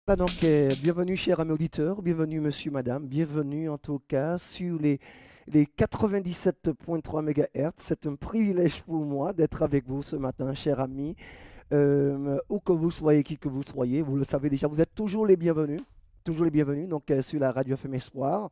Voilà, donc, bienvenue, chers amis auditeurs, bienvenue, monsieur, madame, bienvenue en tout cas sur les 97.3 MHz. C'est un privilège pour moi d'être avec vous ce matin, chers amis. Où que vous soyez, qui que vous soyez, vous le savez déjà, vous êtes toujours les bienvenus, donc sur la radio FM Espoir.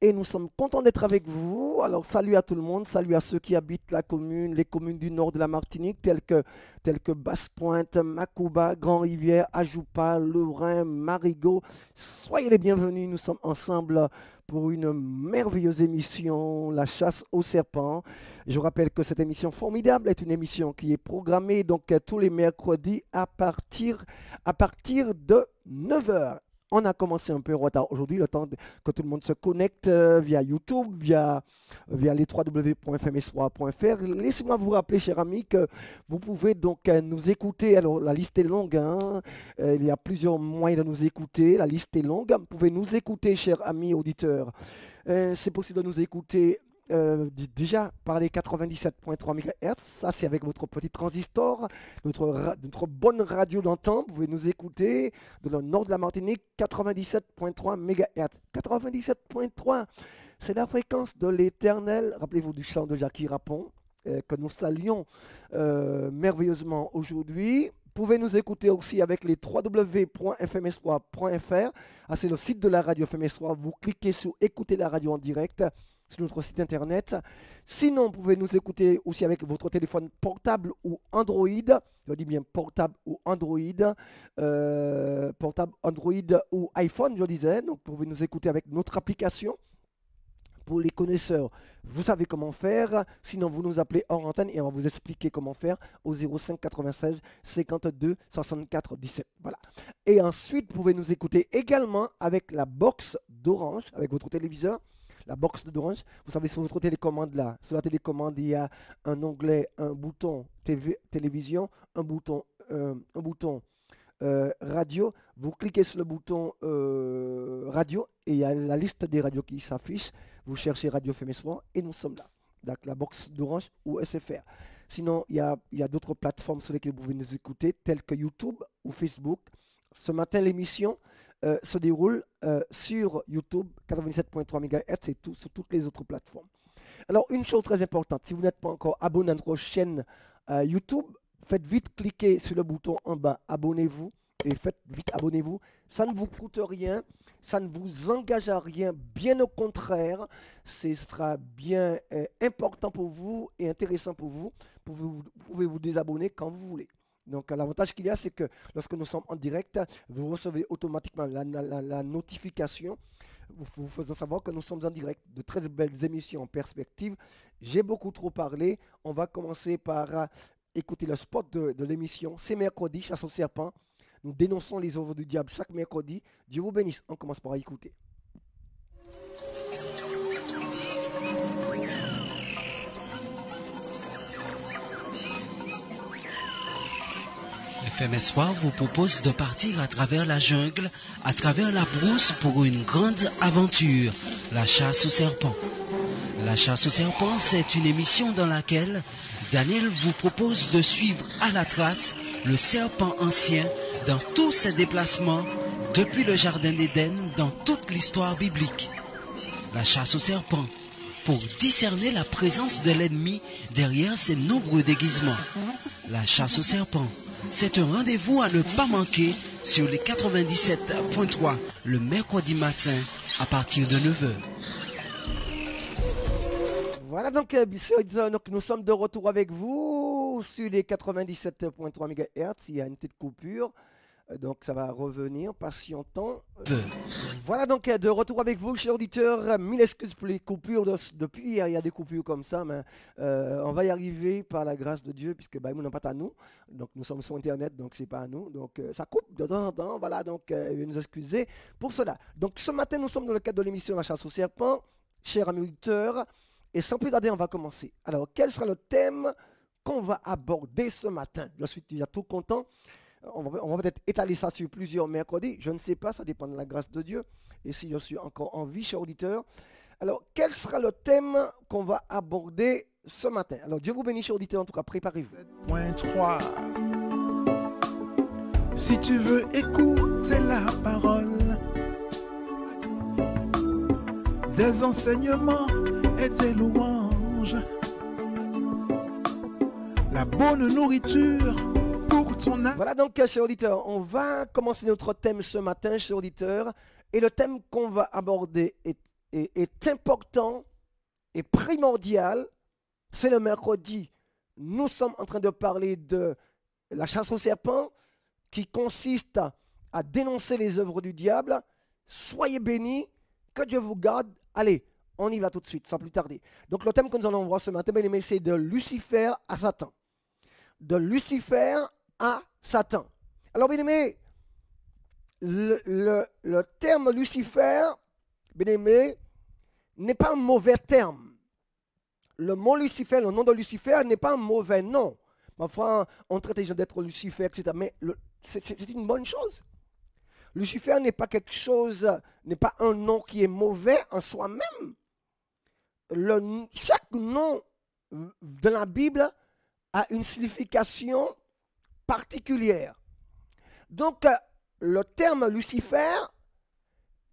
Et nous sommes contents d'être avec vous. Alors, salut à tout le monde, salut à ceux qui habitent la commune, les communes du nord de la Martinique, telles que Basse-Pointe, Macouba, Grand-Rivière, Ajoupa, Lorrain, Marigot. Soyez les bienvenus, nous sommes ensemble pour une merveilleuse émission, La chasse aux serpents. Je rappelle que cette émission formidable est une émission qui est programmée donc tous les mercredis à partir de 9 heures. On a commencé un peu en retard aujourd'hui, le temps que tout le monde se connecte via YouTube, via les www.fmespoir.fr. Laissez-moi vous rappeler, chers amis, que vous pouvez donc nous écouter. Alors, la liste est longue, hein. Il y a plusieurs moyens de nous écouter. La liste est longue. Vous pouvez nous écouter, chers amis auditeurs. C'est possible de nous écouter déjà par les 97.3 MHz, ça c'est avec votre petit transistor, notre bonne radio d'antan. Vous pouvez nous écouter de le nord de la Martinique, 97.3 MHz. 97.3, c'est la fréquence de l'éternel. Rappelez-vous du chant de Jackie Rapon, que nous saluons merveilleusement aujourd'hui. Vous pouvez nous écouter aussi avec les www.fmespoir.fr. Ah, c'est le site de la radio FM Espoir. Vous cliquez sur écouter la radio en direct sur notre site internet. Sinon, vous pouvez nous écouter aussi avec votre téléphone portable ou Android. Je dis bien portable ou Android. Portable Android ou iPhone, je disais. Donc, vous pouvez nous écouter avec notre application. Pour les connaisseurs, vous savez comment faire. Sinon, vous nous appelez hors antenne et on va vous expliquer comment faire au 05 96 52 64 17. Voilà. Et ensuite, vous pouvez nous écouter également avec la box d'Orange, avec votre téléviseur. La box d'Orange, vous savez, sur votre télécommande là, sur la télécommande, il y a un onglet, un bouton télévision, un bouton radio. Vous cliquez sur le bouton radio et il y a la liste des radios qui s'affiche. Vous cherchez Radio FM Espoir et nous sommes là. Donc la box d'Orange ou SFR. Sinon, il y a d'autres plateformes sur lesquelles vous pouvez nous écouter, telles que YouTube ou Facebook. Ce matin, l'émission se déroule sur YouTube, 87.3 MHz et sur toutes les autres plateformes. Alors, une chose très importante, si vous n'êtes pas encore abonné à notre chaîne YouTube, faites vite cliquer sur le bouton en bas, abonnez-vous, et faites vite abonnez-vous. Ça ne vous coûte rien, ça ne vous engage à rien, bien au contraire, ce sera bien important pour vous et intéressant pour vous. Vous pouvez vous désabonner quand vous voulez. Donc l'avantage qu'il y a, c'est que lorsque nous sommes en direct, vous recevez automatiquement la notification, vous faisant savoir que nous sommes en direct. De très belles émissions en perspective. J'ai beaucoup trop parlé. On va commencer par écouter le spot de l'émission. C'est mercredi, chasse au serpent. Nous dénonçons les œuvres du diable chaque mercredi. Dieu vous bénisse. On commence par écouter. FM Espoir vous propose de partir à travers la jungle, à travers la brousse pour une grande aventure, la chasse au serpent. La chasse au serpent, c'est une émission dans laquelle Daniel vous propose de suivre à la trace le serpent ancien dans tous ses déplacements depuis le jardin d'Éden dans toute l'histoire biblique. La chasse au serpent, pour discerner la présence de l'ennemi derrière ses nombreux déguisements. La chasse au serpent, c'est un rendez-vous à ne pas manquer sur les 97.3 le mercredi matin à partir de 9 h. Voilà donc, nous sommes de retour avec vous sur les 97.3 MHz. Il y a une petite coupure, donc ça va revenir, patientons. Voilà donc de retour avec vous, chers auditeurs. Mille excuses pour les coupures depuis hier. Il y a des coupures comme ça, mais on va y arriver par la grâce de Dieu, puisque nous n'avons pas à nous. Donc nous sommes sur Internet, donc c'est pas à nous. Donc ça coupe de temps en temps. Voilà, donc veuillez nous excuser pour cela. Donc ce matin, nous sommes dans le cadre de l'émission La chasse au serpent, chers amis auditeurs. Et sans plus tarder, on va commencer. Alors, quel sera le thème qu'on va aborder ce matin? Je suis déjà tout content. On va peut-être étaler ça sur plusieurs mercredis. Je ne sais pas, ça dépend de la grâce de Dieu. Et si je suis encore en vie, cher auditeur. Alors, quel sera le thème qu'on va aborder ce matin? Alors, Dieu vous bénisse, cher auditeur. En tout cas, préparez-vous. 7.3. Si tu veux, écoute. des enseignements et des louanges. La bonne nourriture pour ton âme. Voilà donc, chers auditeurs, on va commencer notre thème ce matin, chers auditeurs. Et le thème qu'on va aborder est important et primordial. C'est le mercredi. Nous sommes en train de parler de la chasse au serpent qui consiste à dénoncer les œuvres du diable. Soyez bénis, que Dieu vous garde. Allez, on y va tout de suite, sans plus tarder. Donc le thème que nous allons voir ce matin, bien aimé, c'est de Lucifer à Satan. De Lucifer à Satan. Alors bien aimé, le terme Lucifer, bien aimé, n'est pas un mauvais terme. Le mot Lucifer, le nom de Lucifer n'est pas un mauvais nom. Enfin, on traite les gens d'être Lucifer, etc. Mais c'est une bonne chose. Lucifer n'est pas quelque chose, n'est pas un nom qui est mauvais en soi-même. Chaque nom de la Bible a une signification particulière. Donc, le terme Lucifer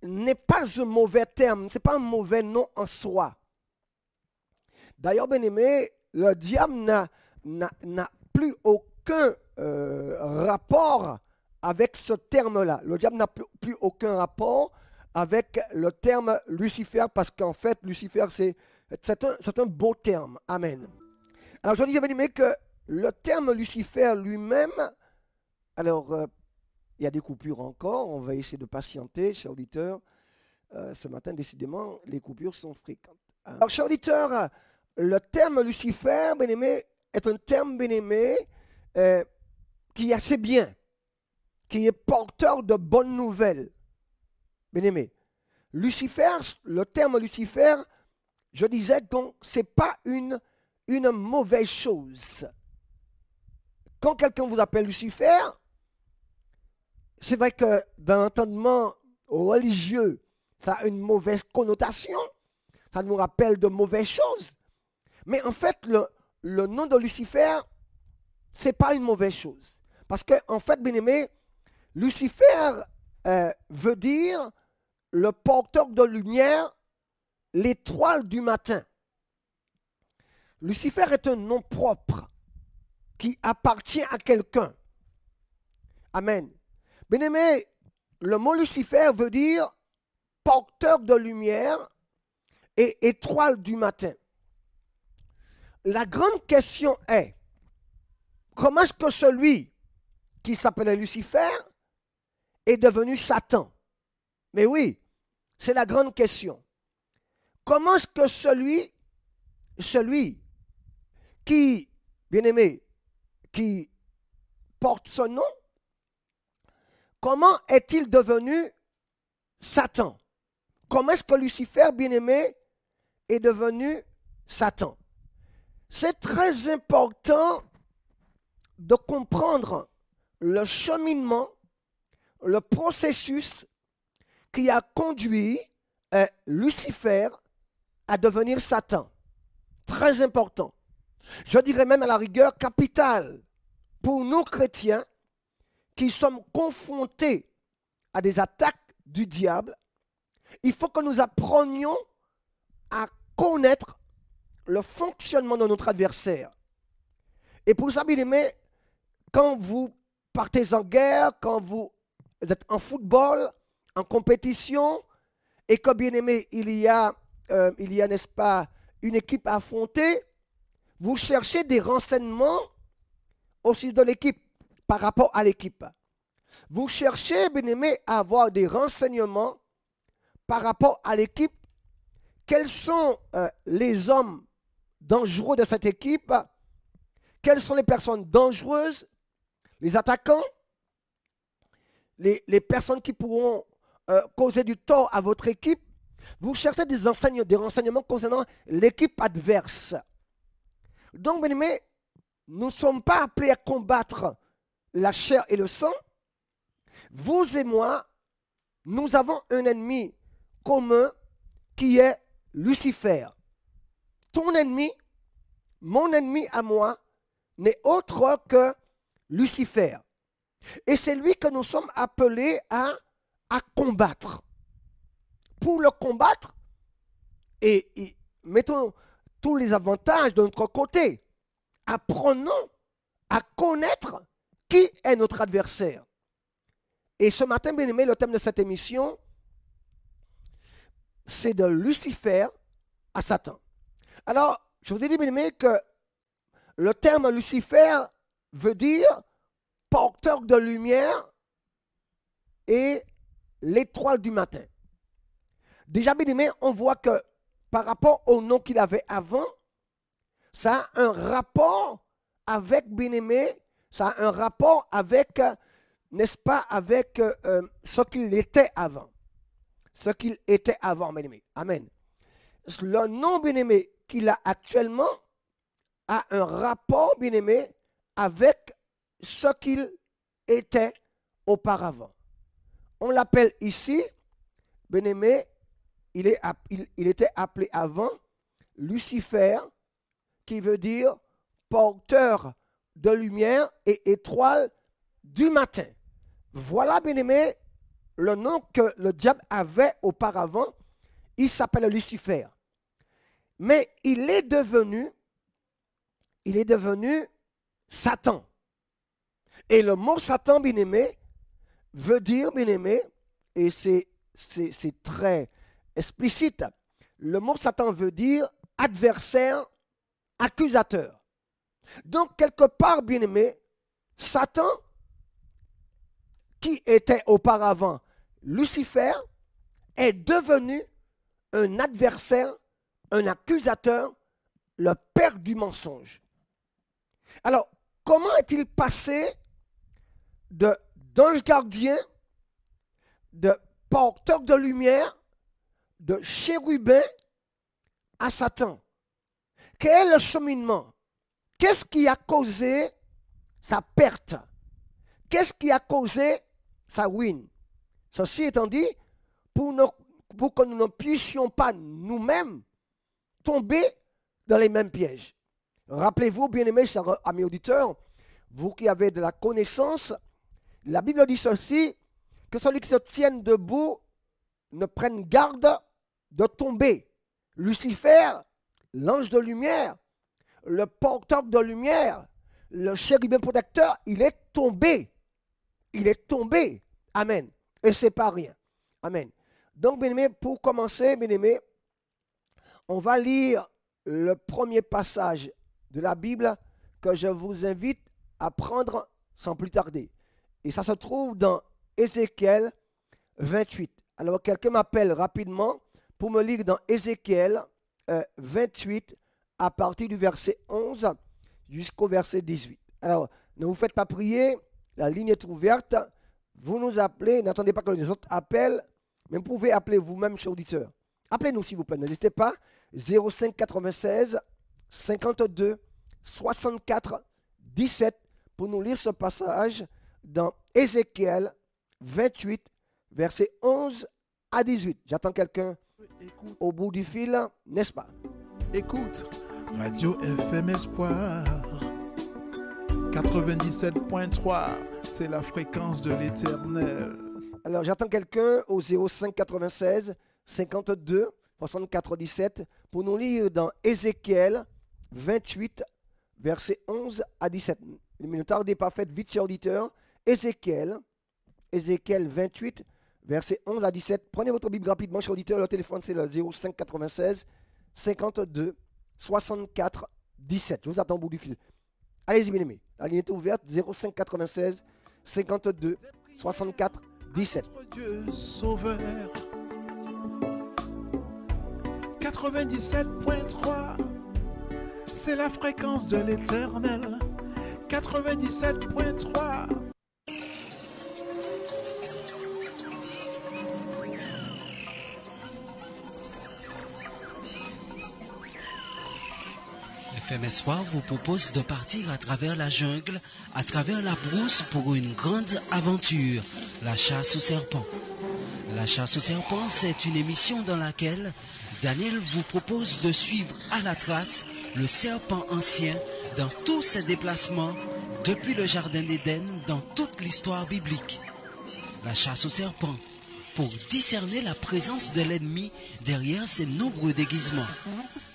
n'est pas un mauvais terme, ce n'est pas un mauvais nom en soi. D'ailleurs, bien aimé, le diable n'a plus aucun rapport avec ce terme-là. Le diable n'a plus aucun rapport avec le terme Lucifer, parce qu'en fait, Lucifer, c'est un beau terme. Amen. Alors, je dis, bien aimé, que le terme Lucifer lui-même, alors, il y a des coupures encore, on va essayer de patienter, chers auditeurs. Ce matin, décidément, les coupures sont fréquentes. Alors, chers auditeurs, le terme Lucifer, bien aimé, est un terme, bien aimé, qui est assez bien, qui est porteur de bonnes nouvelles. Bien aimé, Lucifer, le terme Lucifer, je disais donc, ce n'est pas une mauvaise chose. Quand quelqu'un vous appelle Lucifer, c'est vrai que dans l'entendement religieux, ça a une mauvaise connotation, ça nous rappelle de mauvaises choses. Mais en fait, le nom de Lucifer, ce n'est pas une mauvaise chose. Parce qu'en fait, bien aimé, Lucifer veut dire le porteur de lumière, l'étoile du matin. Lucifer est un nom propre qui appartient à quelqu'un. Amen. Bien aimé, le mot Lucifer veut dire porteur de lumière et étoile du matin. La grande question est, comment est-ce que celui qui s'appelait Lucifer est devenu Satan? Mais oui, c'est la grande question. Comment est-ce que celui qui, bien aimé, qui porte ce nom, comment est-il devenu Satan? Comment est-ce que Lucifer, bien aimé, est devenu Satan? C'est très important de comprendre le cheminement, le processus qui a conduit Lucifer à devenir Satan. Très important. Je dirais même à la rigueur capital pour nous chrétiens qui sommes confrontés à des attaques du diable. Il faut que nous apprenions à connaître le fonctionnement de notre adversaire. Et pour ça, bien aimé, quand vous partez en guerre, quand vous êtes en football, en compétition, et que bien aimé, il y a, n'est-ce pas, une équipe à affronter, vous cherchez des renseignements au sujet de l'équipe, par rapport à l'équipe. Vous cherchez, bien aimé, à avoir des renseignements par rapport à l'équipe. Quels sont les hommes dangereux de cette équipe? Quelles sont les personnes dangereuses? Les attaquants? Les personnes qui pourront causer du tort à votre équipe? Vous cherchez des renseignements concernant l'équipe adverse. Donc, bien aimé, nous ne sommes pas appelés à combattre la chair et le sang. Vous et moi, nous avons un ennemi commun qui est Lucifer. Ton ennemi, mon ennemi à moi, n'est autre que Lucifer. Et c'est lui que nous sommes appelés à combattre. Pour le combattre, et mettons tous les avantages de notre côté. Apprenons à connaître qui est notre adversaire. Et ce matin, bien aimé, le thème de cette émission, c'est de Lucifer à Satan. Alors, je vous ai dit, bien aimé, que le terme Lucifer veut dire porteur de lumière et l'étoile du matin. Déjà, bien aimé, on voit que par rapport au nom qu'il avait avant, ça a un rapport avec, bien aimé, ça a un rapport avec, n'est-ce pas, avec ce qu'il était avant. Ce qu'il était avant, bien aimé. Amen. Le nom, bien aimé, qu'il a actuellement a un rapport, bien aimé, avec ce qu'il était auparavant. On l'appelle ici, bien aimé, il était appelé avant Lucifer, qui veut dire porteur de lumière et étoile du matin. Voilà, bien aimé, le nom que le diable avait auparavant. Il s'appelle Lucifer. Mais il est devenu Satan. Et le mot Satan, bien aimé, veut dire, bien aimé, et c'est très explicite, le mot Satan veut dire adversaire, accusateur. Donc, quelque part, bien aimé, Satan, qui était auparavant Lucifer, est devenu un adversaire, un accusateur, le père du mensonge. Alors, comment est-il passé d'ange gardien, de porteur de lumière, de chérubin à Satan? Quel est le cheminement? Qu'est-ce qui a causé sa perte? Qu'est-ce qui a causé sa ruine? Ceci étant dit, pour que nous ne puissions pas nous-mêmes tomber dans les mêmes pièges. Rappelez-vous, bien-aimés, chers amis auditeurs, vous qui avez de la connaissance, la Bible dit ceci, que celui qui se tienne debout ne prenne garde de tomber. Lucifer, l'ange de lumière, le porteur de lumière, le chérubin protecteur, il est tombé. Il est tombé. Amen. Et c'est pas rien. Amen. Donc, bien-aimés, pour commencer, bien-aimés, on va lire le premier passage de la Bible que je vous invite à prendre sans plus tarder. Et ça se trouve dans Ézéchiel 28. Alors, quelqu'un m'appelle rapidement pour me lire dans Ézéchiel 28 à partir du verset 11 jusqu'au verset 18. Alors, ne vous faites pas prier, la ligne est ouverte. Vous nous appelez, n'attendez pas que les autres appellent, mais vous pouvez appeler vous-même, chers auditeurs. Appelez-nous s'il vous plaît, n'hésitez pas. 05 96 52 64 17 pour nous lire ce passage dans Ézéchiel 28, versets 11 à 18. J'attends quelqu'un au bout du fil, n'est-ce pas? Écoute, Radio FM Espoir 97.3, c'est la fréquence de l'Éternel. Alors j'attends quelqu'un au 05 96 52 64 17 pour nous lire dans Ézéchiel 28, versets 11 à 17. Ne tardez pas, faites vite, chers auditeurs. Ézéchiel 28, versets 11 à 17. Prenez votre Bible rapidement, chers auditeurs. Le téléphone, c'est le 05 96 52 64 17. Je vous attends au bout du fil. Allez-y, bien-aimés. La ligne est ouverte. 05 96 52 64 17. Dieu sauveur. 97.3, c'est la fréquence de l'Éternel. 97.3. FM Espoir vous propose de partir à travers la jungle, à travers la brousse pour une grande aventure, la chasse aux serpents. La chasse aux serpents, c'est une émission dans laquelle Daniel vous propose de suivre à la trace le serpent ancien dans tous ses déplacements depuis le jardin d'Éden dans toute l'histoire biblique. La chasse aux serpents, pour discerner la présence de l'ennemi derrière ses nombreux déguisements.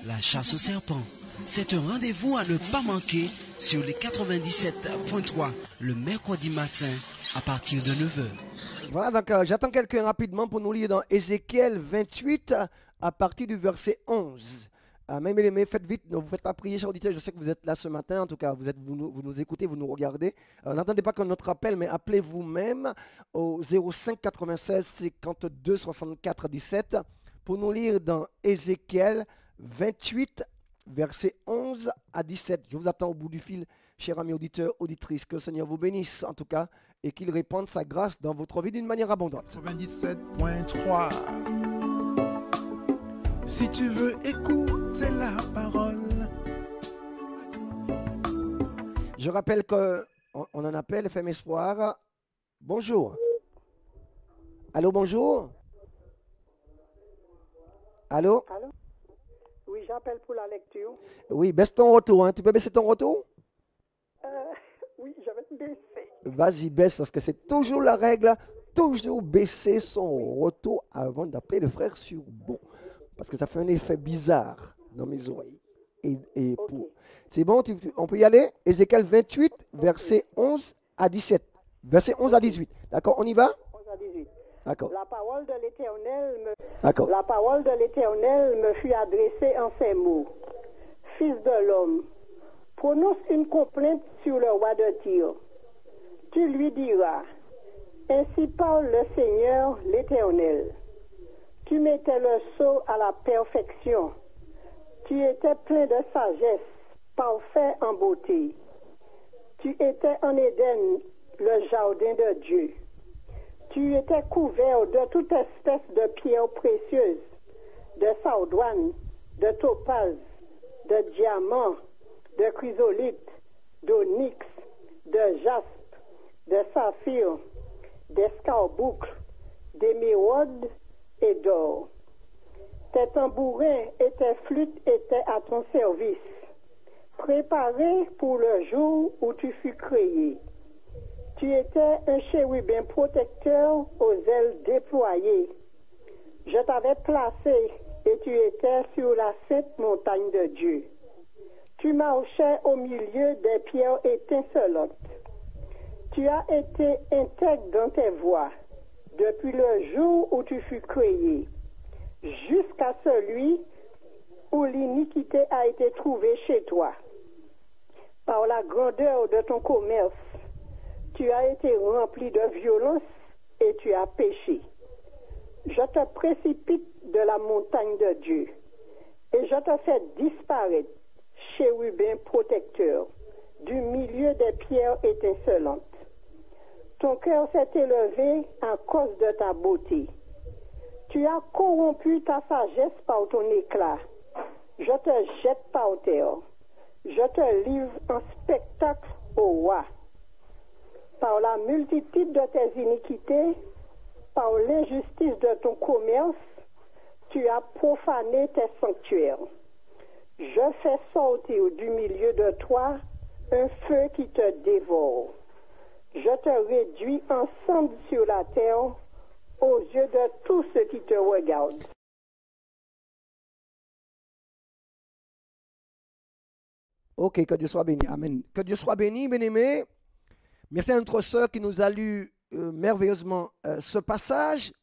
La chasse au serpent, c'est un rendez-vous à ne pas manquer sur les 97.3 le mercredi matin à partir de 9 h. Voilà, donc j'attends quelqu'un rapidement pour nous lire dans Ézéchiel 28 à partir du verset 11. Même les aimés, faites vite, ne vous faites pas prier, chers auditeurs, je sais que vous êtes là ce matin, en tout cas vous nous écoutez, vous nous regardez. N'attendez pas qu'on notre appel, mais appelez vous-même au 05 96 52 64 17 pour nous lire dans Ézéchiel 28, versets 11 à 17. Je vous attends au bout du fil, chers amis auditeurs, auditrices, que le Seigneur vous bénisse en tout cas et qu'il répande sa grâce dans votre vie d'une manière abondante. 97.3. Si tu veux écouter la parole. Je rappelle qu'on en appelle FM Espoir. Bonjour. Allô, bonjour. Allô? Allô? Oui, j'appelle pour la lecture. Oui, baisse ton retour. Hein. Tu peux baisser ton retour? Oui, je vais te baisser. Vas-y, baisse, parce que c'est toujours la règle. Toujours baisser son retour avant d'appeler le frère sur bon. Parce que ça fait un effet bizarre dans mes oreilles. Ok. C'est bon, on peut y aller? Ézéchiel 28, verset 11 à 17. Verset 11 à 18. D'accord, on y va? 11 à 18. D'accord. La parole de D'accord. l'Éternel me fut adressée en ces mots. Fils de l'homme, prononce une complainte sur le roi de Tyr. Tu lui diras, ainsi parle le Seigneur l'Éternel. Tu mettais le sceau à la perfection. Tu étais plein de sagesse, parfait en beauté. Tu étais en Éden, le jardin de Dieu. Tu étais couvert de toute espèce de pierres précieuses, de sardoine, de topaz, de diamants, de chrysolite, d'onyx, de jaspe, de saphir, d'escarboucle, d'émeraude et d'or. Tes tambourins et tes flûtes étaient à ton service, préparés pour le jour où tu fus créé. Tu étais un chérubin protecteur aux ailes déployées. Je t'avais placé et tu étais sur la sainte montagne de Dieu. Tu marchais au milieu des pierres étincelantes. Tu as été intègre dans tes voies depuis le jour où tu fus créé, jusqu'à celui où l'iniquité a été trouvée chez toi. Par la grandeur de ton commerce, tu as été rempli de violence et tu as péché. Je te précipite de la montagne de Dieu et je te fais disparaître, chérubin protecteur, du milieu des pierres étincelantes. Ton cœur s'est élevé à cause de ta beauté. Tu as corrompu ta sagesse par ton éclat. Je te jette par terre. Je te livre en spectacle au roi. Par la multitude de tes iniquités, par l'injustice de ton commerce, tu as profané tes sanctuaires. Je fais sortir du milieu de toi un feu qui te dévore. Je te réduis en cendres sur la terre aux yeux de tous ceux qui te regardent. Ok, que Dieu soit béni. Amen. Que Dieu soit béni, bien-aimé. Merci à notre sœur qui nous a lu merveilleusement ce passage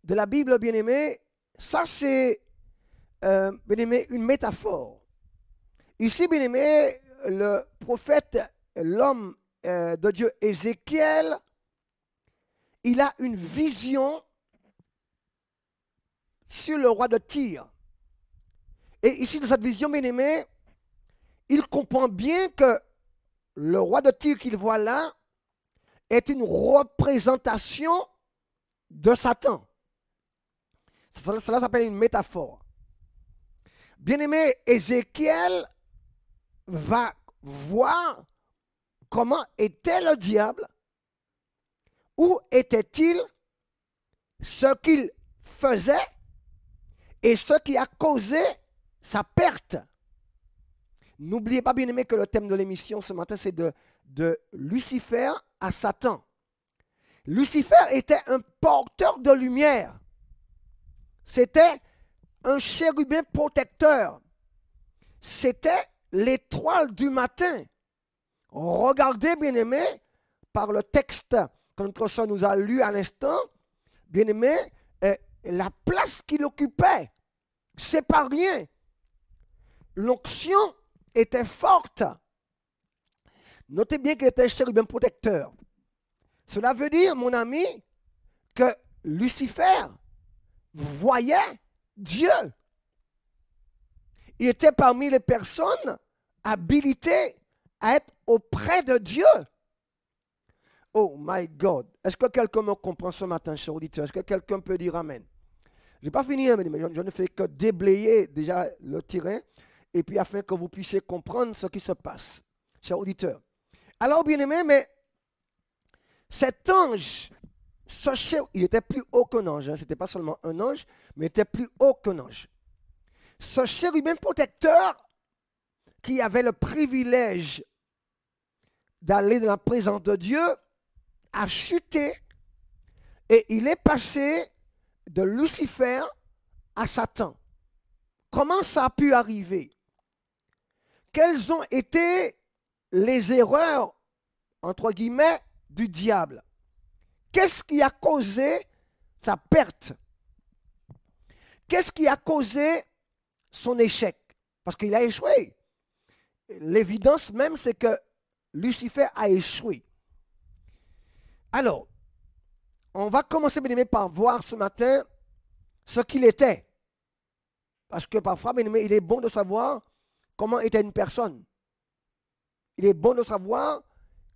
de la Bible, bien-aimé. Ça, c'est, bien-aimé, une métaphore. Ici, bien-aimé, le prophète, l'homme de Dieu, Ézéchiel, il a une vision sur le roi de Tyr. Et ici, dans cette vision, bien-aimé, il comprend bien que le roi de Tyr qu'il voit là est une représentation de Satan. Cela s'appelle une métaphore. Bien-aimé, Ézéchiel va voir comment était le diable, où était-il, ce qu'il faisait et ce qui a causé sa perte. N'oubliez pas, bien aimé, que le thème de l'émission ce matin, c'est de Lucifer à Satan. Lucifer était un porteur de lumière. C'était un chérubin protecteur. C'était l'étoile du matin. Regardez, bien-aimés, par le texte que notre soeur nous a lu à l'instant, bien-aimés, la place qu'il occupait, c'est pas rien. L'onction était forte. Notez bien qu'il était chérubin protecteur. Cela veut dire, mon ami, que Lucifer voyait Dieu. Il était parmi les personnes habilitées à être auprès de Dieu. Oh my God. Est-ce que quelqu'un me comprend ce matin, cher auditeur? Est-ce que quelqu'un peut dire Amen? Je n'ai pas fini, mais je ne fais que déblayer déjà le terrain, et puis afin que vous puissiez comprendre ce qui se passe, cher auditeur. Alors, bien aimé, mais cet ange, il était plus haut qu'un ange, hein. Ce n'était pas seulement un ange, mais il était plus haut qu'un ange. Ce chérubin protecteur qui avait le privilège d'aller dans la présence de Dieu a chuté et il est passé de Lucifer à Satan. Comment ça a pu arriver? Quelles ont été les erreurs, entre guillemets, du diable? Qu'est-ce qui a causé sa perte? Qu'est-ce qui a causé son échec? Parce qu'il a échoué. L'évidence même, c'est que Lucifer a échoué. Alors, on va commencer, bien aimé, par voir ce matin ce qu'il était. Parce que parfois, bien aimé, il est bon de savoir comment était une personne. Il est bon de savoir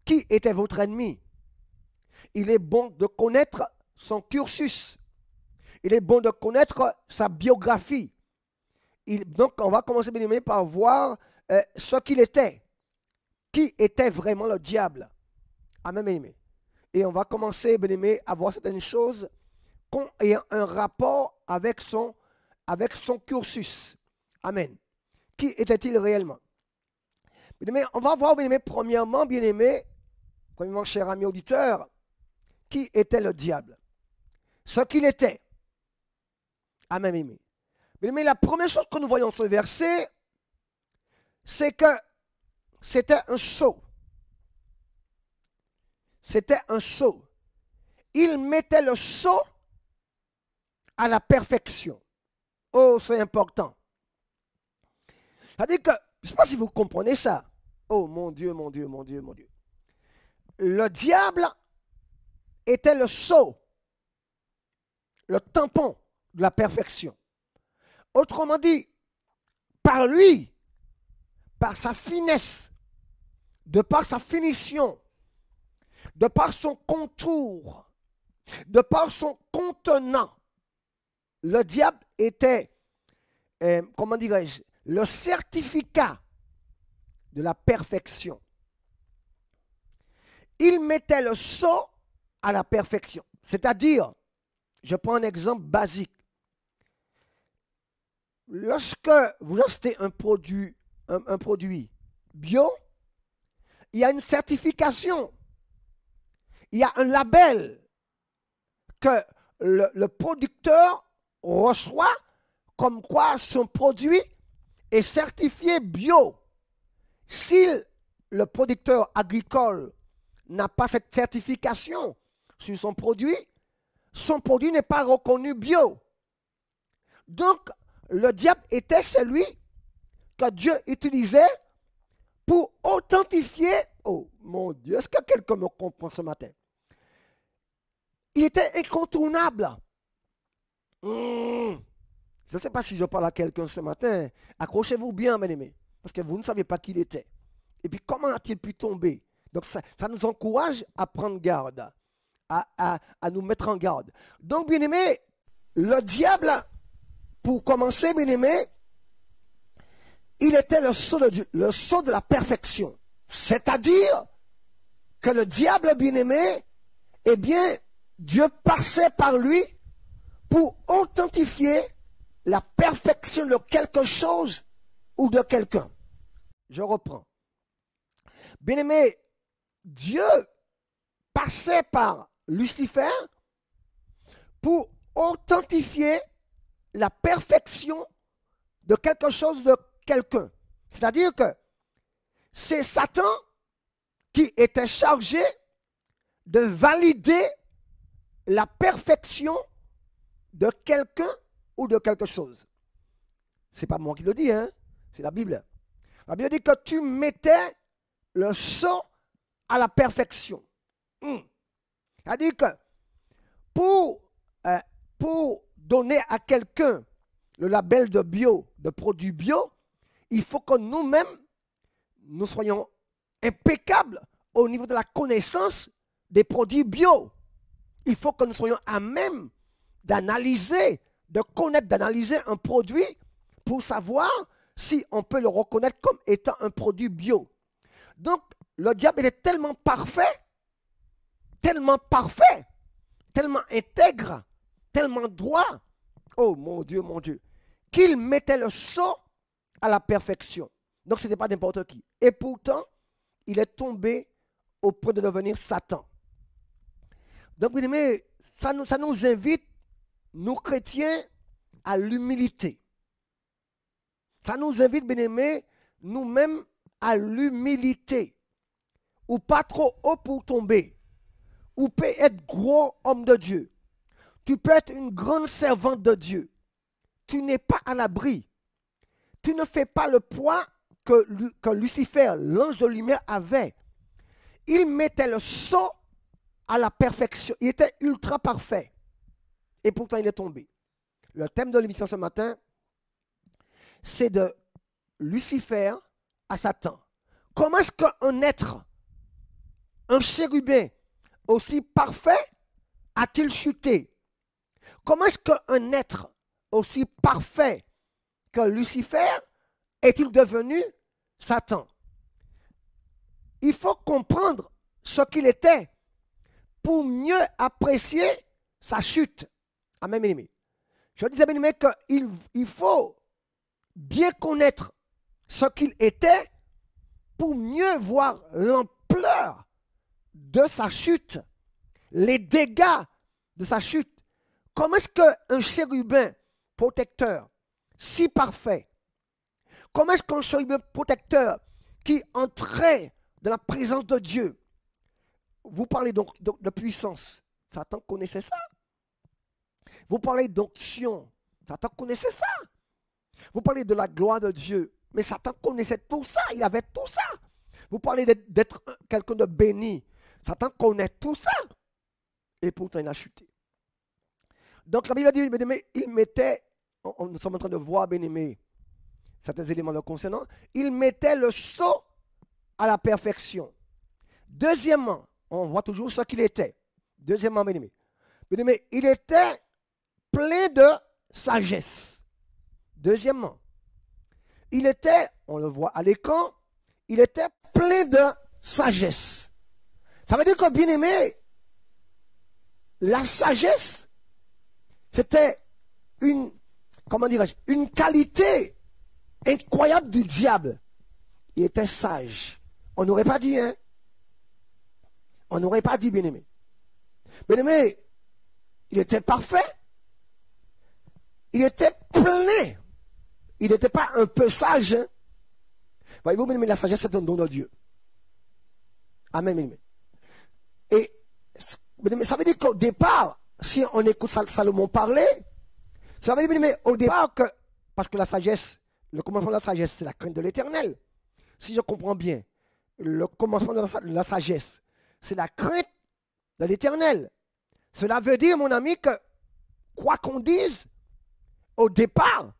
qui était votre ennemi. Il est bon de connaître son cursus. Il est bon de connaître sa biographie. Donc, on va commencer, bien aimé, par voir ce qu'il était. Qui était vraiment le diable? Amen, bien aimé. Et on va commencer, bien aimé, à voir certaines choses qui ont un rapport avec son cursus. Amen. Qui était-il réellement? Bien aimé, on va voir, bien aimé, premièrement, cher ami auditeur, qui était le diable? Ce qu'il était. Amen, bien aimé. Bien aimé, la première chose que nous voyons dans ce verset, c'est que c'était un sceau. C'était un sceau. Il mettait le sceau à la perfection. Oh, c'est important. C'est-à-dire que, je ne sais pas si vous comprenez ça. Oh, mon Dieu, mon Dieu, mon Dieu, mon Dieu. Le diable était le sceau, le tampon de la perfection. Autrement dit, par lui, par sa finesse, de par sa finition, de par son contour, de par son contenant, le diable était, comment dirais-je, le certificat de la perfection. Il mettait le sceau à la perfection. C'est-à-dire, je prends un exemple basique. Lorsque vous achetez un produit bio, il y a une certification. Il y a un label que le producteur reçoit comme quoi son produit est certifié bio. Si le producteur agricole n'a pas cette certification sur son produit n'est pas reconnu bio. Donc, le diable était celui que Dieu utilisait pour authentifier. Oh mon Dieu, est-ce que quelqu'un me comprend ce matin? Il était incontournable. Je ne sais pas si je parle à quelqu'un ce matin. Accrochez-vous bien, mes amis, parce que vous ne savez pas qui il était. Et puis, comment a-t-il pu tomber? Donc, ça nous encourage à prendre garde, à nous mettre en garde. Donc, bien aimé, le diable, pour commencer, bien aimé, il était le sceau de Dieu, le sceau de la perfection. C'est-à-dire que le diable, bien aimé, eh bien, Dieu passait par lui pour authentifier la perfection de quelque chose ou de quelqu'un. Je reprends. Bien aimé, Dieu passait par Lucifer pour authentifier la perfection de quelque chose, de quelqu'un. C'est-à-dire que c'est Satan qui était chargé de valider la perfection de quelqu'un ou de quelque chose. Ce n'est pas moi qui le dis, hein? C'est la Bible. La Bible dit que tu mettais le sceau à la perfection. C'est-à-dire que pour donner à quelqu'un le label de bio, de produit bio, il faut que nous-mêmes, nous soyons impeccables au niveau de la connaissance des produits bio. Il faut que nous soyons à même d'analyser, de connaître, d'analyser un produit pour savoir si on peut le reconnaître comme étant un produit bio. Donc, le diable est tellement parfait, tellement intègre, tellement droit, oh mon Dieu, qu'il mettait le sceau à la perfection. Donc, ce n'était pas n'importe qui. Et pourtant, il est tombé au point de devenir Satan. Donc, bien aimé, ça nous invite, nous chrétiens, à l'humilité. Ça nous invite, bien aimé, nous-mêmes, à l'humilité. Ou pas trop haut pour tomber. Ou peut être gros homme de Dieu. Tu peux être une grande servante de Dieu. Tu n'es pas à l'abri. Tu ne fais pas le poids que Lucifer, l'ange de lumière, avait. Il mettait le sceau à la perfection. Il était ultra parfait. Et pourtant, il est tombé. Le thème de l'émission ce matin, c'est de Lucifer à Satan. Comment est-ce qu'un être, un chérubin aussi parfait, a-t-il chuté? Comment est-ce qu'un être aussi parfait que Lucifer est-il devenu Satan? Il faut comprendre ce qu'il était pour mieux apprécier sa chute. Amen, bien aimé. Je disais, bien aimé, qu'il faut bien connaître ce qu'il était pour mieux voir l'ampleur de sa chute, les dégâts de sa chute. Comment est-ce qu'un chérubin protecteur si parfait, comment est-ce qu'un chérubin protecteur qui entrait dans la présence de Dieu, vous parlez donc de puissance, Satan connaissait ça. Vous parlez d'onction, Satan connaissait ça. Vous parlez de la gloire de Dieu, mais Satan connaissait tout ça, il avait tout ça. Vous parlez d'être quelqu'un de béni, Satan connaît tout ça. Et pourtant il a chuté. Donc la Bible dit, bien-aimé, il mettait, nous sommes en train de voir, bien-aimé, certains éléments le concernant, il mettait le sceau à la perfection. Deuxièmement, on voit toujours ce qu'il était. Deuxièmement, bien-aimé, il était plein de sagesse. Deuxièmement, il était, on le voit à l'écran, il était plein de sagesse. Ça veut dire que, bien-aimé, la sagesse, c'était une qualité incroyable du diable. Il était sage. On n'aurait pas dit, hein? On n'aurait pas dit, bien-aimé. Bien-aimé, il était parfait. Il était plein. Il n'était pas un peu sage. Hein? Voyez-vous, bien-aimé, la sagesse, c'est un don de Dieu. Amen, bien-aimé. Et, bien-aimé, ça veut dire qu'au départ, si on écoute Salomon parler, ça veut dire, bien-aimé, au départ, parce que la sagesse, le commencement de la sagesse, c'est la crainte de l'Éternel. Si je comprends bien, le commencement de la sagesse, c'est la crainte de l'Éternel. Cela veut dire, mon ami, que quoi qu'on dise, au départ,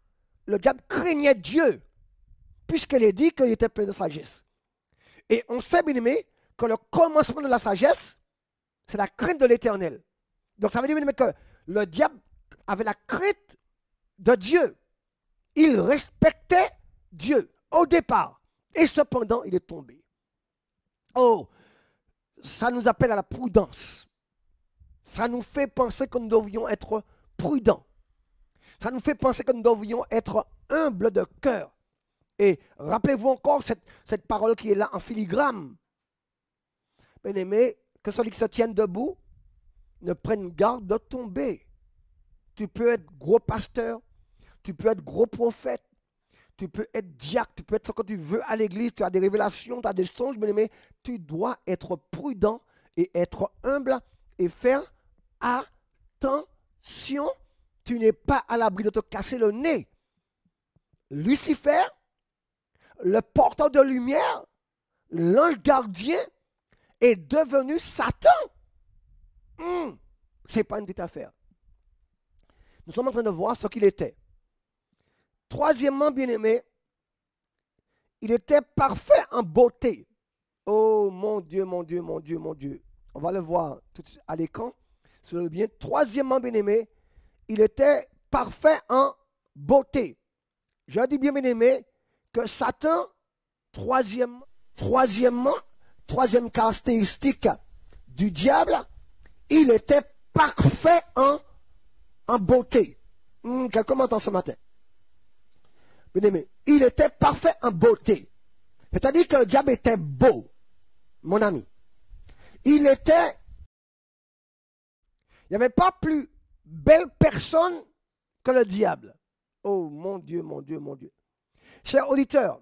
le diable craignait Dieu, puisqu'il est dit qu'il était plein de sagesse. Et on sait, bien aimé, que le commencement de la sagesse, c'est la crainte de l'Éternel. Donc ça veut dire, bien aimé, que le diable avait la crainte de Dieu. Il respectait Dieu au départ. Et cependant, il est tombé. Oh, ça nous appelle à la prudence. Ça nous fait penser que nous devions être prudents. Ça nous fait penser que nous devions être humbles de cœur. Et rappelez-vous encore cette parole qui est là en filigrane. Bien-aimé, que celui qui se tienne debout ne prennent garde de tomber. Tu peux être gros pasteur, tu peux être gros prophète, tu peux être diacre, tu peux être ce que tu veux à l'église, tu as des révélations, tu as des songes, mais tu dois être prudent et être humble et faire attention. Tu n'es pas à l'abri de te casser le nez. Lucifer, le porteur de lumière, l'ange gardien, est devenu Satan. Ce n'est pas une petite affaire. Nous sommes en train de voir ce qu'il était. Troisièmement, bien-aimé, il était parfait en beauté. Oh mon Dieu, mon Dieu, mon Dieu, mon Dieu. On va le voir tout de suite à l'écran. Sur le bien. Troisièmement, bien-aimé, il était parfait en beauté. Je dis bien, bien-aimé, que Satan, troisième caractéristique du diable, il était parfait en beauté. Quelqu'un m'entend ce matin? Bien-aimé, il était parfait en beauté. C'est-à-dire que le diable était beau, mon ami. Il n'y avait pas plus belle personne que le diable. Oh mon Dieu, mon Dieu, mon Dieu. Chers auditeurs,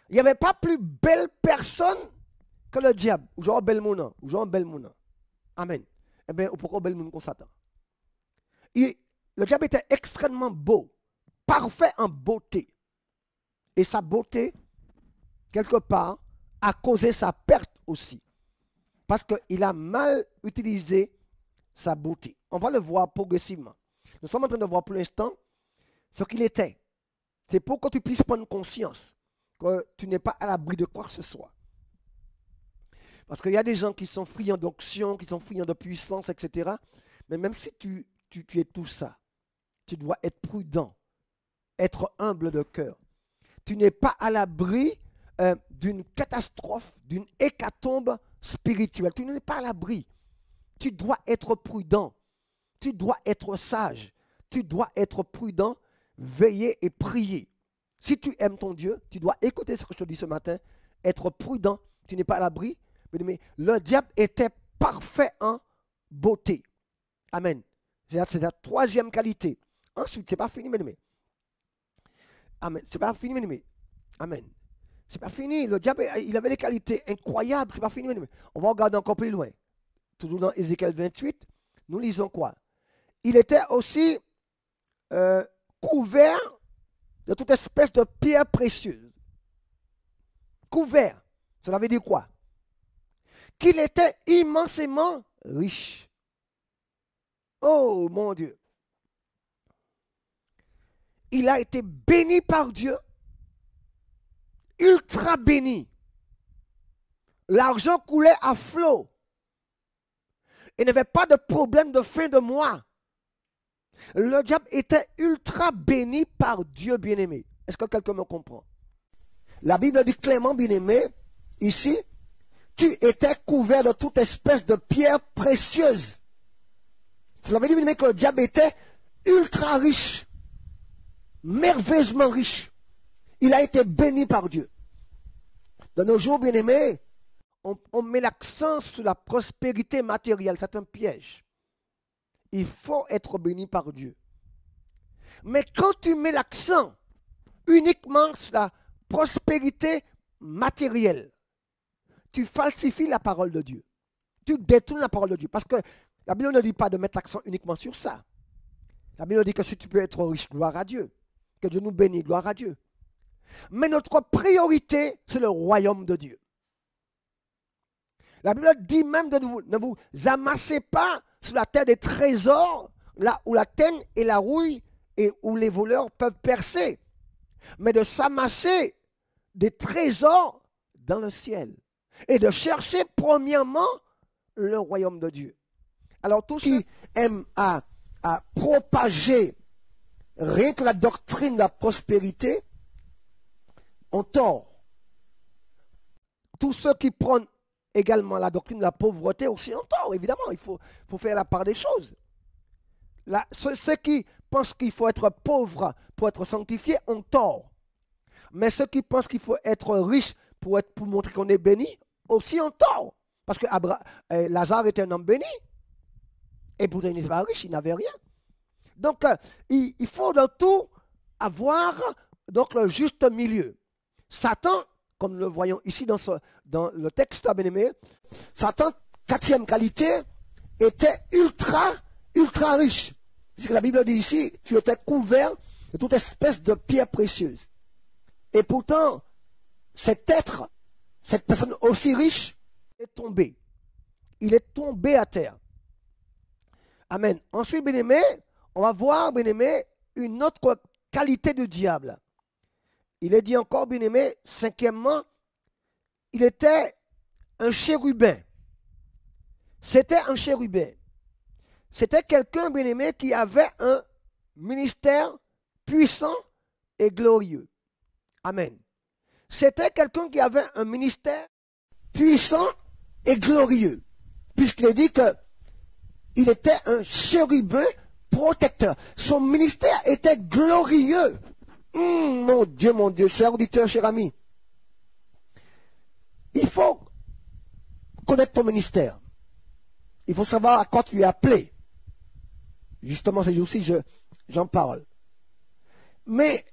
il n'y avait pas plus belle personne que le diable. Ou genre belle mouna. Ou genre belle mouna. Amen. Eh bien, pourquoi belle mouna qu'on s'attend? Le diable était extrêmement beau, parfait en beauté. Et sa beauté, quelque part, a causé sa perte aussi. Parce qu'il a mal utilisé sa beauté. On va le voir progressivement. Nous sommes en train de voir pour l'instant ce qu'il était. C'est pour que tu puisses prendre conscience que tu n'es pas à l'abri de quoi que ce soit. Parce qu'il y a des gens qui sont friands d'onction, qui sont friands de puissance, etc. Mais même si tu es tout ça, tu dois être prudent, être humble de cœur. Tu n'es pas à l'abri d'une catastrophe, d'une hécatombe spirituelle. Tu n'es pas à l'abri. Tu dois être prudent. Tu dois être sage. Tu dois être prudent, veiller et prier. Si tu aimes ton Dieu, tu dois écouter ce que je te dis ce matin, être prudent. Tu n'es pas à l'abri. Mais le diable était parfait en beauté. Amen. C'est la troisième qualité. Ensuite, ce n'est pas fini, mais. Amen. Ce n'est pas fini, mais. Amen. Ce n'est pas fini. Le diable, il avait des qualités incroyables. Ce n'est pas fini, mais. On va regarder encore plus loin. Toujours dans Ézéchiel 28, nous lisons quoi? Il était aussi couvert de toute espèce de pierres précieuses. Couvert. Cela veut dire quoi? Qu'il était immensément riche. Oh mon Dieu. Il a été béni par Dieu. Ultra béni. L'argent coulait à flot. Il n'avait pas de problème de fin de mois. Le diable était ultra béni par Dieu bien-aimé. Est-ce que quelqu'un me comprend? La Bible dit clairement, bien-aimé, ici, tu étais couvert de toute espèce de pierres précieuses. Cela veut dire, bien-aimé, que le diable était ultra riche, merveilleusement riche. Il a été béni par Dieu. De nos jours, bien-aimés, on met l'accent sur la prospérité matérielle. C'est un piège. Il faut être béni par Dieu. Mais quand tu mets l'accent uniquement sur la prospérité matérielle, tu falsifies la parole de Dieu. Tu détournes la parole de Dieu. Parce que la Bible ne dit pas de mettre l'accent uniquement sur ça. La Bible dit que si tu peux être riche, gloire à Dieu. Que Dieu nous bénisse, gloire à Dieu. Mais notre priorité, c'est le royaume de Dieu. La Bible dit même ne vous amassez pas sur la terre des trésors, là où la teigne et la rouille et où les voleurs peuvent percer, mais de s'amasser des trésors dans le ciel et de chercher premièrement le royaume de Dieu. Alors tous ceux qui aiment à propager rien que la doctrine de la prospérité ont tort. Tous ceux qui prennent également la doctrine de la pauvreté aussi ont tort, évidemment. Il faut faire la part des choses. Ceux qui pensent qu'il faut être pauvre pour être sanctifié ont tort. Mais ceux qui pensent qu'il faut être riche pour montrer qu'on est béni aussi ont tort. Parce que Lazare était un homme béni. Et pourtant, il n'était pas riche, il n'avait rien. Donc, il faut dans tout avoir donc, le juste milieu. Satan, comme nous le voyons ici dans le texte, bien-aimé, Satan, quatrième qualité, était ultra riche. Puisque la Bible dit ici, tu étais couvert de toute espèce de pierres précieuses. Et pourtant, cet être, cette personne aussi riche, est tombé. Il est tombé à terre. Amen. Ensuite, bien-aimé, on va voir, bien-aimé, une autre qualité du diable. Il est dit encore, bien-aimé, cinquièmement, il était un chérubin. C'était un chérubin. C'était quelqu'un, bien-aimé, qui avait un ministère puissant et glorieux. Amen. C'était quelqu'un qui avait un ministère puissant et glorieux. Puisqu'il est dit qu'il était un chérubin protecteur. Son ministère était glorieux. Mon Dieu, cher auditeur, cher ami. Il faut connaître ton ministère. Il faut savoir à quoi tu es appelé. Justement, ces jours-ci, j'en parle. Mais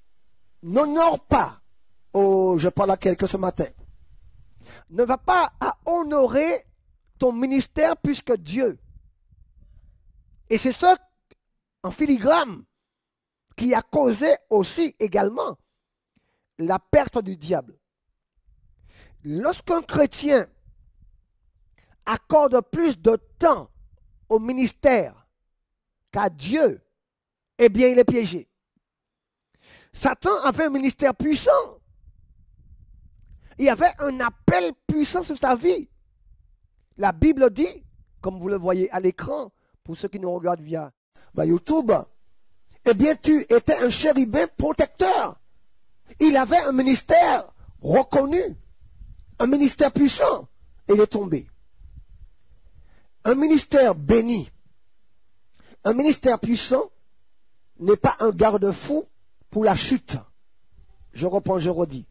n'honore pas, je parle à quelqu'un ce matin, ne va pas à honorer ton ministère plus que Dieu. Et c'est ça, en filigrane, qui a causé aussi également la perte du diable. Lorsqu'un chrétien accorde plus de temps au ministère qu'à Dieu, eh bien, il est piégé. Satan avait un ministère puissant. Il avait un appel puissant sur sa vie. La Bible dit, comme vous le voyez à l'écran, pour ceux qui nous regardent via YouTube, eh bien, tu étais un chérubin protecteur. Il avait un ministère reconnu, un ministère puissant, et il est tombé. Un ministère béni, un ministère puissant n'est pas un garde-fou pour la chute. Je reprends, je redis.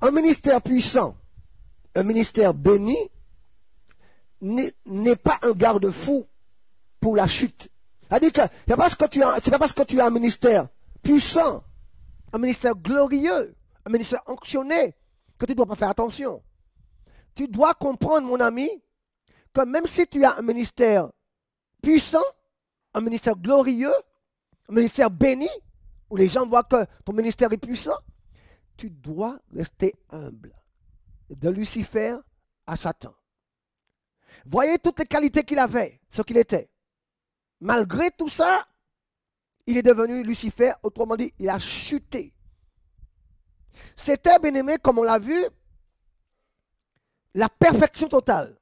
Un ministère puissant, un ministère béni, n'est pas un garde-fou pour la chute. C'est-à-dire que c'est pas parce que tu as un ministère puissant, un ministère glorieux, un ministère onctionné, que tu ne dois pas faire attention. Tu dois comprendre, mon ami, que même si tu as un ministère puissant, un ministère glorieux, un ministère béni, où les gens voient que ton ministère est puissant, tu dois rester humble. De Lucifer à Satan. Voyez toutes les qualités qu'il avait, ce qu'il était. Malgré tout ça, il est devenu Lucifer, autrement dit, il a chuté. C'était, bien-aimé, comme on l'a vu, la perfection totale.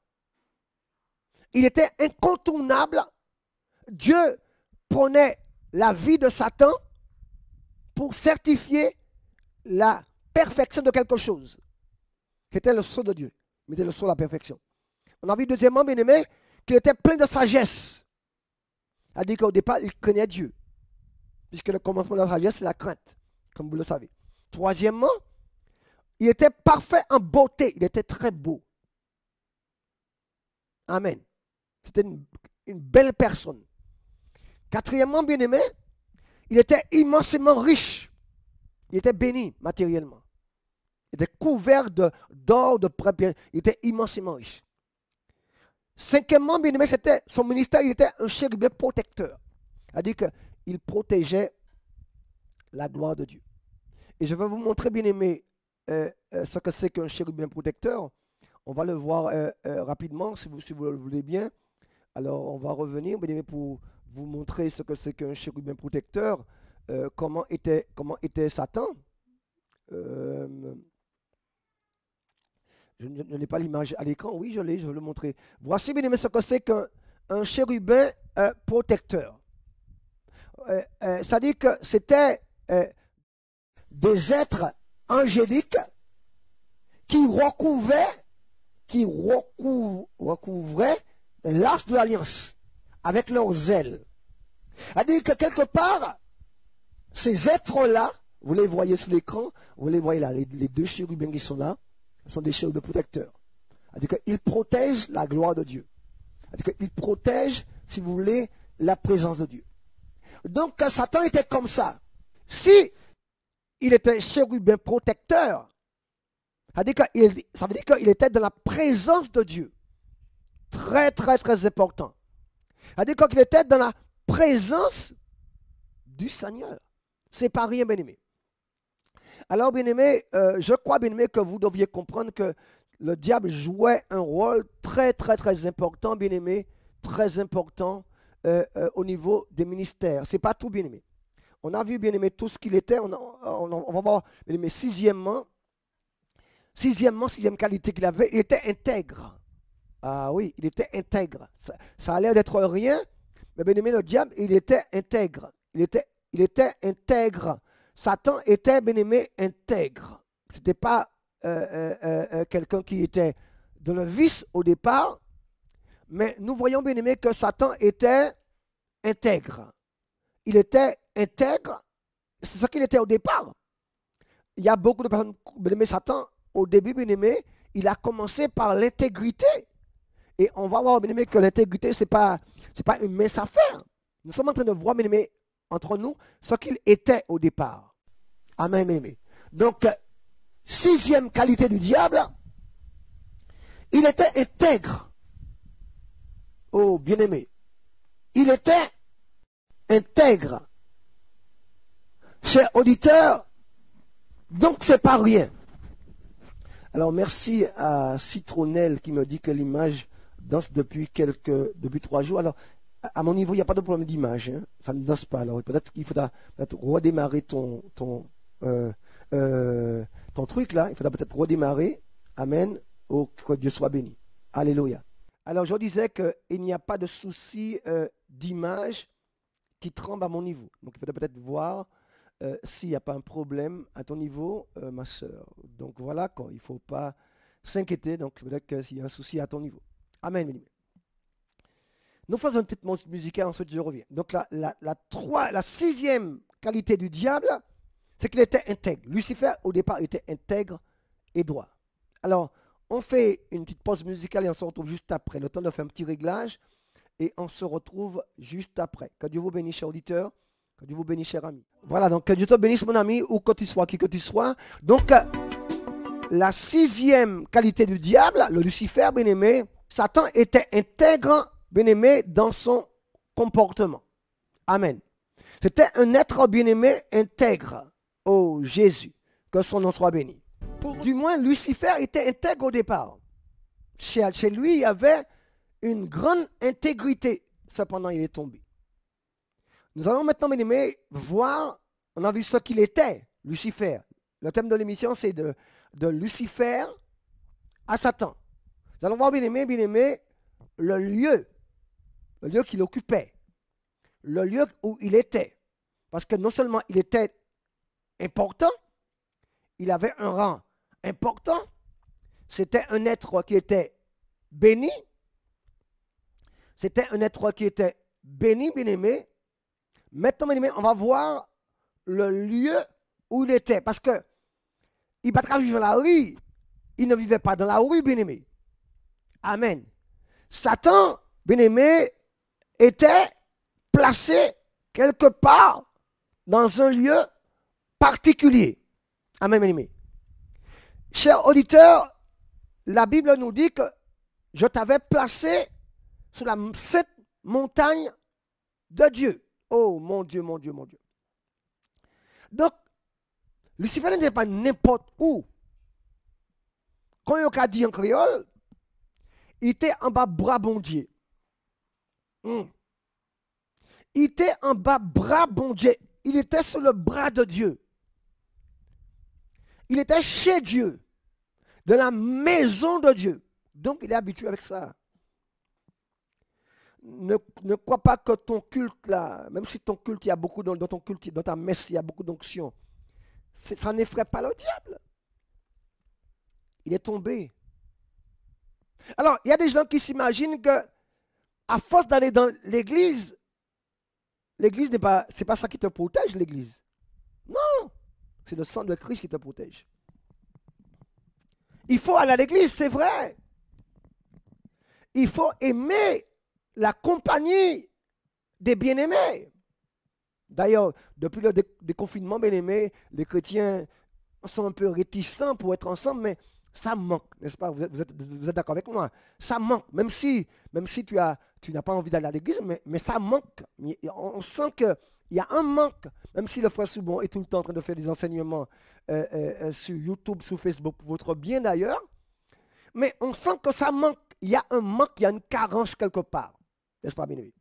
Il était incontournable. Dieu prenait la vie de Satan pour certifier la perfection de quelque chose. C'était le sceau de Dieu. Il mettait le sceau de la perfection. On a vu deuxièmement, bien-aimé, qu'il était plein de sagesse. C'est-à-dire qu'au départ, il craignait Dieu. Puisque le commencement de la sagesse, c'est la crainte, comme vous le savez. Troisièmement, il était parfait en beauté. Il était très beau. Amen. C'était une belle personne. Quatrièmement, bien-aimé, il était immensément riche. Il était béni matériellement. Il était couvert d'or, de prêts. Il était immensément riche. Cinquièmement, bien-aimé, c'était son ministère, il était un chérubin protecteur. C'est-à-dire qu'il protégeait la gloire de Dieu. Et je vais vous montrer, bien-aimé, ce que c'est qu'un chérubin protecteur. On va le voir rapidement, si vous le voulez bien. Alors, on va revenir, bien-aimé, pour vous montrer ce que c'est qu'un chérubin protecteur. Comment était Satan. Je n'ai pas l'image à l'écran. Oui, je l'ai, je vais le montrer. Voici, bien aimé, ce que c'est qu'un chérubin protecteur. C'est-à-dire que c'était des êtres angéliques qui recouvraient l'arche de l'alliance avec leurs ailes. C'est-à-dire que quelque part, ces êtres-là, vous les voyez sur l'écran, vous les voyez là, les deux chérubins qui sont là, sont des chérubins protecteurs. C'est-à-dire qu'ils protègent la gloire de Dieu. C'est-à-dire qu'ils protègent si vous voulez, la présence de Dieu. Donc, Satan était comme ça. Si il était chérubin protecteur, ça veut dire qu'il était dans la présence de Dieu. Très, très, très important. Ça veut dire qu'il était dans la présence du Seigneur. C'est pas rien, bien-aimé. Alors, bien-aimé, je crois, bien-aimé, que vous deviez comprendre que le diable jouait un rôle très, très, très important, bien-aimé, très important au niveau des ministères. Ce n'est pas tout, bien-aimé. On a vu, bien-aimé, tout ce qu'il était. On va voir, bien-aimé, sixième qualité qu'il avait, il était intègre. Ah oui, il était intègre. Ça a l'air d'être rien, mais bien-aimé, le diable, il était intègre. Il était intègre. Satan était, bien-aimé, intègre. Ce n'était pas quelqu'un qui était dans le vice au départ, mais nous voyons, bien-aimé, que Satan était intègre. Il était intègre, c'est ce qu'il était au départ. Il y a beaucoup de personnes, bien-aimé, Satan, au début, bien-aimé, il a commencé par l'intégrité. Et on va voir, bien-aimé, que l'intégrité, ce n'est pas une mince affaire. Nous sommes en train de voir, bien-aimé, entre nous, ce qu'il était au départ. Amen, bien-aimé. Donc, sixième qualité du diable, il était intègre. Oh, bien-aimé. Il était intègre. Chers auditeurs, donc c'est pas rien. Alors, merci à Citronnelle qui me dit que l'image danse depuis 3 jours. Alors, à mon niveau, il n'y a pas de problème d'image. Hein. Ça ne danse pas. Alors, peut-être qu'il faudra redémarrer ton truc là. Il faudra peut-être redémarrer. Amen. Oh, que Dieu soit béni. Alléluia. Alors, je disais qu'il n'y a pas de souci d'image qui tremble à mon niveau. Donc, il faudra peut-être voir s'il n'y a pas un problème à ton niveau, ma soeur. Donc, voilà, quoi. Il ne faut pas s'inquiéter. Donc, peut-être que s'il y a un souci à ton niveau. Amen, bien. Nous faisons une petite musicale, ensuite je reviens. Donc la sixième qualité du diable, c'est qu'il était intègre. Lucifer, au départ, était intègre et droit. Alors, on fait une petite pause musicale et on se retrouve juste après. Le temps de faire un petit réglage et on se retrouve juste après. Que Dieu vous bénisse, chers auditeurs. Que Dieu vous bénisse, chers amis. Voilà, donc que Dieu te bénisse, mon ami, où que tu sois, qui que tu sois. Donc, la sixième qualité du diable, le Lucifer, bien-aimé, Satan était intègre, bien-aimé, dans son comportement. Amen. C'était un être bien-aimé intègre. Oh Jésus, que son nom soit béni. Du moins, Lucifer était intègre au départ. Chez lui, il y avait une grande intégrité. Cependant, il est tombé. Nous allons maintenant, bien-aimé, voir, on a vu ce qu'il était, Lucifer. Le thème de l'émission, c'est de Lucifer à Satan. Nous allons voir, bien-aimé, le lieu qu'il occupait, le lieu où il était. Parce que non seulement il était important, il avait un rang important, c'était un être qui était béni, bien-aimé. Maintenant, bien-aimé, on va voir le lieu où il était. Parce que il ne va pas vivre dans la rue, il ne vivait pas dans la rue, bien-aimé. Amen. Satan, bien-aimé, était placé quelque part dans un lieu particulier. Amen, bien-aimé. Chers auditeurs, la Bible nous dit que je t'avais placé sur la sainte montagne de Dieu. Oh mon Dieu, mon Dieu, mon Dieu. Donc, Lucifer n'était pas n'importe où. Quand il a dit en créole, il était en bas bras bon Dieu. Il était en bas bras bon Dieu. Il était sur le bras de Dieu. Il était chez Dieu, dans la maison de Dieu. Donc il est habitué avec ça. Ne crois pas que ton culte là, même si ton culte, il y a beaucoup dans ton culte, dans ta messe, il y a beaucoup d'onction, ça n'effraie pas le diable. Il est tombé. Alors, il y a des gens qui s'imaginent que à force d'aller dans l'église, c'est pas ça qui te protège, l'église. Non, c'est le sang de Christ qui te protège. Il faut aller à l'église, c'est vrai. Il faut aimer la compagnie des bien-aimés. D'ailleurs, depuis le déconfinement, bien-aimés, les chrétiens sont un peu réticents pour être ensemble, mais ça manque, n'est-ce pas? Vous êtes d'accord avec moi? Ça manque, même si tu n'as pas envie d'aller à l'église, mais ça manque. On sent qu'il y a un manque, même si le frère Soubon est tout le temps en train de faire des enseignements sur YouTube, sur Facebook, pour votre bien d'ailleurs, mais on sent que ça manque. Il y a un manque, il y a une carence quelque part, n'est-ce pas, bien-aimé?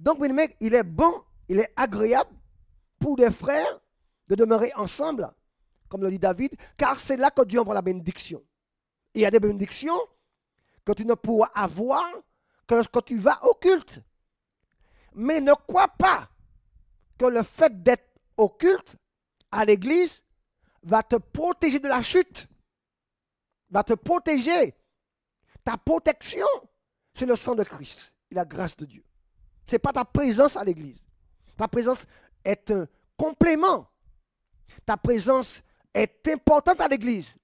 Donc, bien-aimé, il est bon, il est agréable pour des frères de demeurer ensemble, comme le dit David, car c'est là que Dieu envoie la bénédiction. Et il y a des bénédictions que tu ne pourras avoir que lorsque tu vas au culte. Mais ne crois pas que le fait d'être au culte, à l'église, va te protéger de la chute, va te protéger. Ta protection, c'est le sang de Christ et la grâce de Dieu. Ce n'est pas ta présence à l'église. Ta présence est un complément. Ta présence est importante à l'église.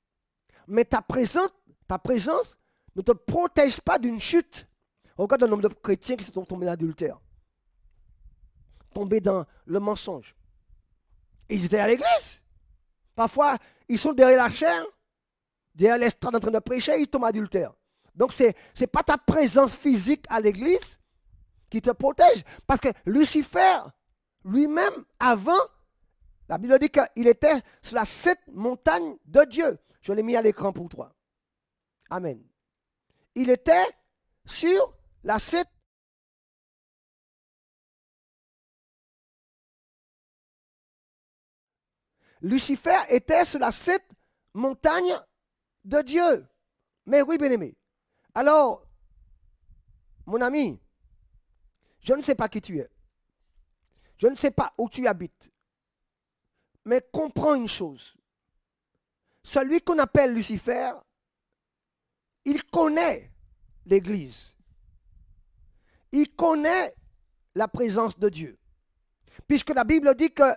Mais ta présence ne te protège pas d'une chute. Regarde le nombre de chrétiens qui sont tombés dans l'adultère, tombés dans le mensonge. Ils étaient à l'église. Parfois, ils sont derrière la chair, derrière l'estrade en train de prêcher, ils tombent adultère. Donc, ce n'est pas ta présence physique à l'église qui te protège. Parce que Lucifer, lui-même, avant, la Bible dit qu'il était sur la sainte montagne de Dieu. Je l'ai mis à l'écran pour toi. Amen. Il était sur la sainte. Lucifer était sur la sainte montagne de Dieu. Mais oui, bien-aimé. Alors, mon ami, je ne sais pas qui tu es. Je ne sais pas où tu habites. Mais comprends une chose. Celui qu'on appelle Lucifer, il connaît l'Église. Il connaît la présence de Dieu. Puisque la Bible dit que,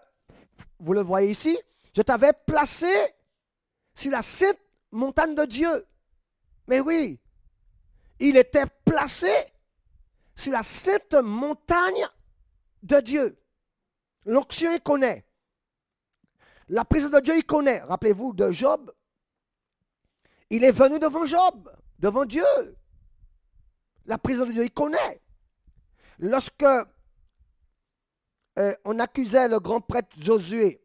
vous le voyez ici, je t'avais placé sur la sainte montagne de Dieu. Mais oui, il était placé sur la sainte montagne de Dieu. L'onction, il connaît. La présence de Dieu, il connaît. Rappelez-vous de Job. Il est venu devant Job, devant Dieu. La présence de Dieu, il connaît. Lorsque on accusait le grand prêtre Josué,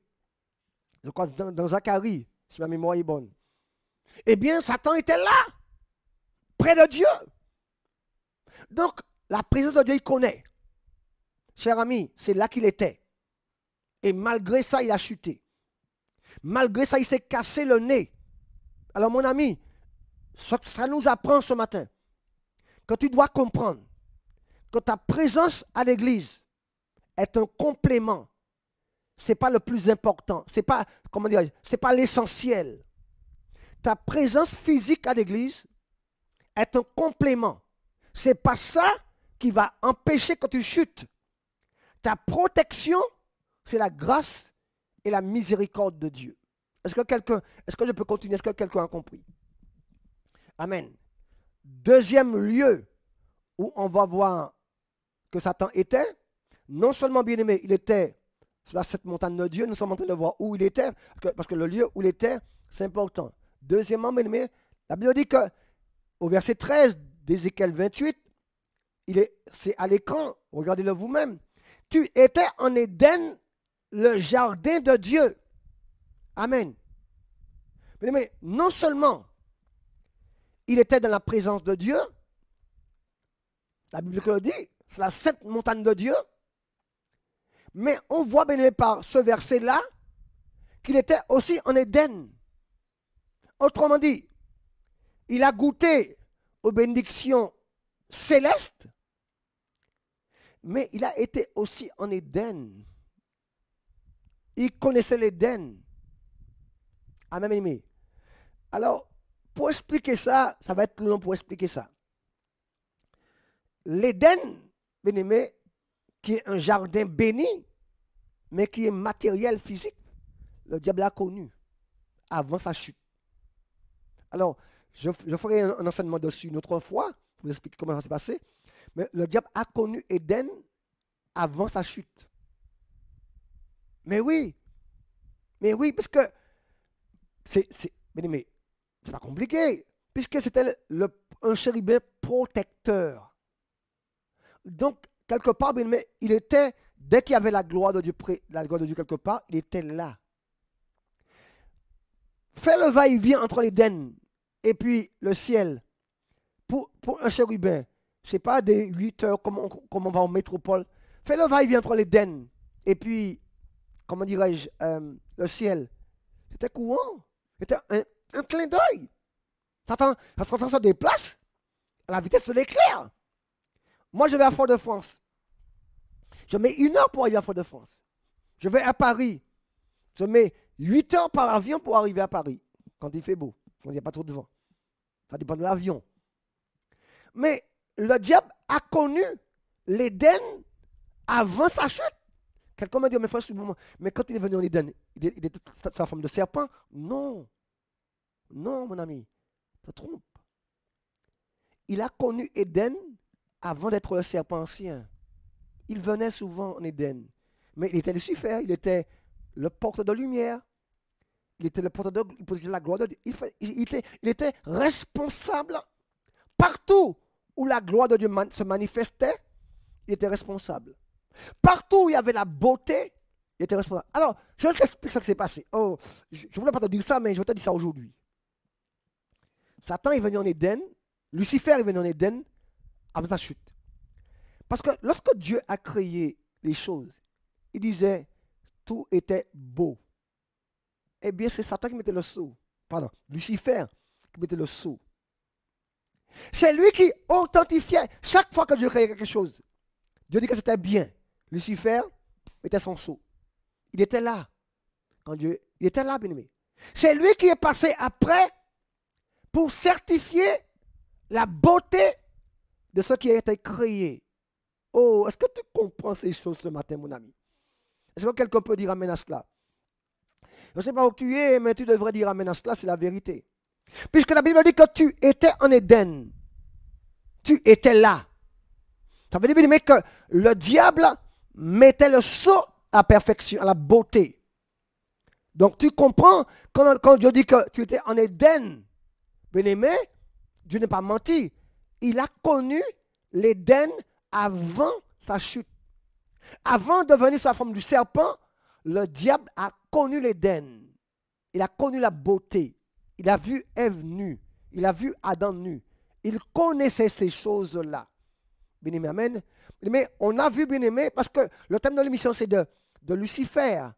je crois dans Zacharie, si ma mémoire est bonne, eh bien, Satan était là, près de Dieu. Donc, la présence de Dieu, il connaît. Cher ami, c'est là qu'il était. Et malgré ça, il a chuté. Malgré ça, il s'est cassé le nez. Alors, mon ami, ça nous apprend ce matin que tu dois comprendre que ta présence à l'église est un complément. Ce n'est pas le plus important. Ce n'est pas, comment dire, c'est pas l'essentiel. Ta présence physique à l'église est un complément. Ce n'est pas ça qui va empêcher que tu chutes. Ta protection, c'est la grâce et la miséricorde de Dieu. Est-ce que je peux continuer? Est-ce que quelqu'un a compris? Amen. Deuxième lieu où on va voir que Satan était, non seulement bien-aimé, il était sur cette montagne de Dieu, nous sommes en train de voir où il était, parce que le lieu où il était, c'est important. Deuxièmement, bien-aimé, la Bible dit que au verset 13 d'Ézéchiel 28, c'est à l'écran, regardez-le vous-même. Tu étais en Éden, le jardin de Dieu. Amen. Mais non seulement il était dans la présence de Dieu, la Bible le dit, c'est la sainte montagne de Dieu, mais on voit bien par ce verset-là qu'il était aussi en Éden. Autrement dit, il a goûté aux bénédictions célestes, mais il a été aussi en Éden. Il connaissait l'Éden. Amen, aimé. Alors, pour expliquer ça, ça va être long pour expliquer ça. L'Éden, bien aimé, qui est un jardin béni, mais qui est matériel, physique, le diable l'a connu avant sa chute. Alors, je ferai un enseignement dessus une autre fois, pour vous expliquer comment ça s'est passé. Mais le diable a connu Éden avant sa chute. Mais oui, parce que mais c'est pas compliqué, puisque c'était un chérubin protecteur. Donc, quelque part, mais il était, dès qu'il y avait la gloire de Dieu quelque part, il était là. Faire le va-et-vient entre l'Éden et puis le ciel, pour un chérubin, ce n'est pas des 8 heures comme on va en métropole. Faire le va-et-vient entre l'Éden et puis, comment dirais-je, le ciel. C'était courant. C'était un clin d'œil. Ça se déplace à la vitesse de l'éclair. Moi, je vais à Fort-de-France. Je mets 1 heure pour arriver à Fort-de-France. Je vais à Paris. Je mets 8 heures par avion pour arriver à Paris. Quand il fait beau. Quand il n'y a pas trop de vent. Ça dépend de l'avion. Mais le diable a connu l'Éden avant sa chute. Quelqu'un m'a dit, mais frère, mais quand il est venu en Éden, il était sa forme de serpent? Non. Non, mon ami. Tu te trompes. Il a connu Éden avant d'être le serpent ancien. Il venait souvent en Éden. Mais il était Lucifer, il était le porteur de lumière. Il était le porteur il possédait la gloire de Dieu. Il était responsable. Partout où la gloire de Dieu se manifestait, il était responsable. Partout où il y avait la beauté, il était responsable. Alors, je vais t'expliquer ce qui s'est passé. Oh, je ne voulais pas te dire ça, mais je vais te dire ça aujourd'hui. Satan est venu en Éden, Lucifer est venu en Éden avant sa chute. Parce que lorsque Dieu a créé les choses, il disait tout était beau. Eh bien, c'est Satan qui mettait le sceau. Pardon, Lucifer qui mettait le sceau. C'est lui qui authentifiait. Chaque fois que Dieu créait quelque chose, Dieu dit que c'était bien. Lucifer mettait son sceau. Il était là. Quand Dieu, il était là, bien aimé. C'est lui qui est passé après pour certifier la beauté de ce qui a été créé. Oh, est-ce que tu comprends ces choses ce matin, mon ami? Est-ce que quelqu'un peut dire amen à cela? Je ne sais pas où tu es, mais tu devrais dire amen à cela, c'est la vérité. Puisque la Bible dit que tu étais en Éden. Tu étais là. Ça veut dire que le diable mettait le sceau à la perfection, à la beauté. Donc tu comprends, quand Dieu dit que tu étais en Éden, bien-aimé, Dieu n'est pas menti. Il a connu l'Éden avant sa chute. Avant de venir sous la forme du serpent, le diable a connu l'Éden. Il a connu la beauté. Il a vu Ève nue. Il a vu Adam nu. Il connaissait ces choses-là. Bien-aimé, amen. Mais on a vu, bien-aimé, parce que le thème de l'émission, c'est de Lucifer,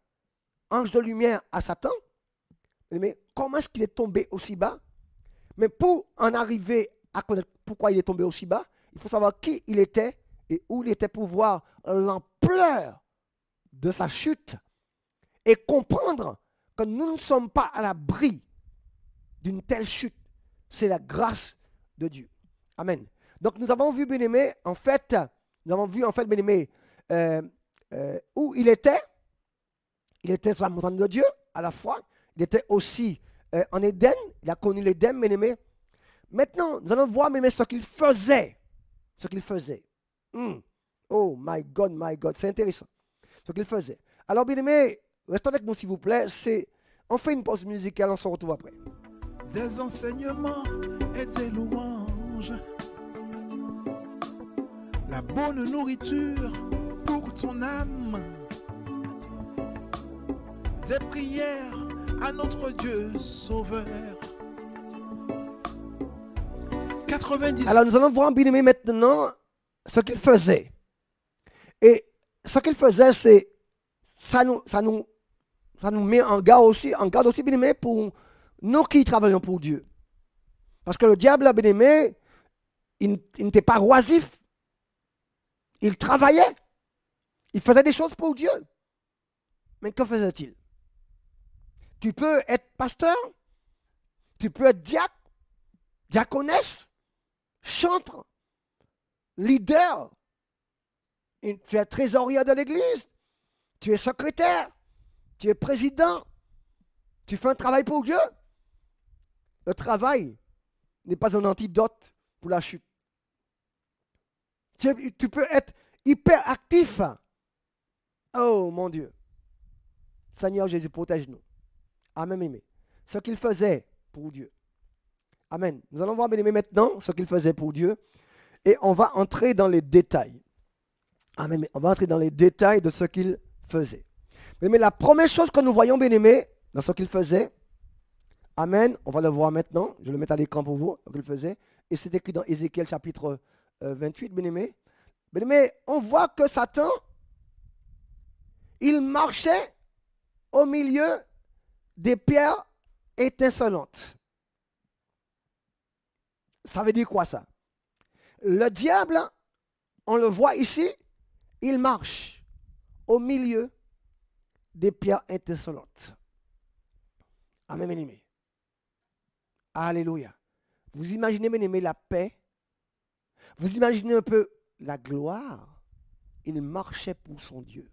ange de lumière, à Satan. Mais comment est-ce qu'il est tombé aussi bas? Mais pour en arriver à connaître pourquoi il est tombé aussi bas, il faut savoir qui il était et où il était pour voir l'ampleur de sa chute et comprendre que nous ne sommes pas à l'abri d'une telle chute. C'est la grâce de Dieu. Amen. Donc nous avons vu, bien-aimé, en fait, bien-aimé, où il était. Il était sur la montagne de Dieu, à la fois. Il était aussi en Éden. Il a connu l'Éden, bien-aimé. Maintenant, nous allons voir, bien-aimé, ce qu'il faisait. Ce qu'il faisait. Oh, my God, c'est intéressant. Ce qu'il faisait. Alors, bien-aimé, restez avec nous, s'il vous plaît. On fait une pause musicale, on se retrouve après. Des enseignements et des louanges, la bonne nourriture pour ton âme, des prières à notre Dieu Sauveur. 90. Alors nous allons voir, bien-aimé, maintenant ce qu'il faisait. Et ce qu'il faisait, c'est ça nous met en garde aussi, bien-aimé, pour nous qui travaillons pour Dieu. Parce que le diable, bien-aimé, il n'était pas oisif. Il travaillait. Il faisait des choses pour Dieu. Mais que faisait-il? Tu peux être pasteur, tu peux être diacre, diaconesse, chantre, leader, tu es trésorier de l'église, tu es secrétaire, tu es président, tu fais un travail pour Dieu. Le travail n'est pas un antidote pour la chute. Tu peux être hyper actif. Oh mon Dieu. Seigneur Jésus, protège-nous. Amen, aimé. Ce qu'il faisait pour Dieu. Amen. Nous allons voir, bien aimé, maintenant ce qu'il faisait pour Dieu. Et on va entrer dans les détails. Amen. On va entrer dans les détails de ce qu'il faisait. Mais la première chose que nous voyons, bien aimé, dans ce qu'il faisait, amen, on va le voir maintenant. Je vais le mettre à l'écran pour vous, ce qu'il faisait. Et c'est écrit dans Ézéchiel chapitre 28, bien aimé. Bien aimé, on voit que Satan, il marchait au milieu des pierres étincelantes. Ça veut dire quoi ça? Le diable, on le voit ici, il marche au milieu des pierres étincelantes. Amen, bien-aimé. Alléluia. Vous imaginez, bien-aimé, la paix? Vous imaginez un peu la gloire? Il marchait pour son Dieu.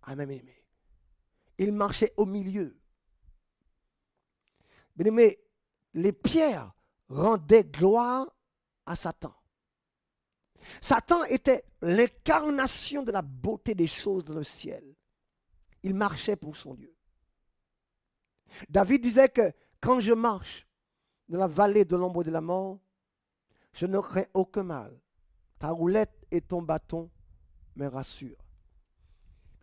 Amen, bien-aimé. Il marchait au milieu. Bien-aimé, les pierres rendaient gloire à Satan. Satan était l'incarnation de la beauté des choses dans le ciel. Il marchait pour son Dieu. David disait que quand je marche dans la vallée de l'ombre de la mort, je ne crains aucun mal. Ta roulette et ton bâton me rassurent.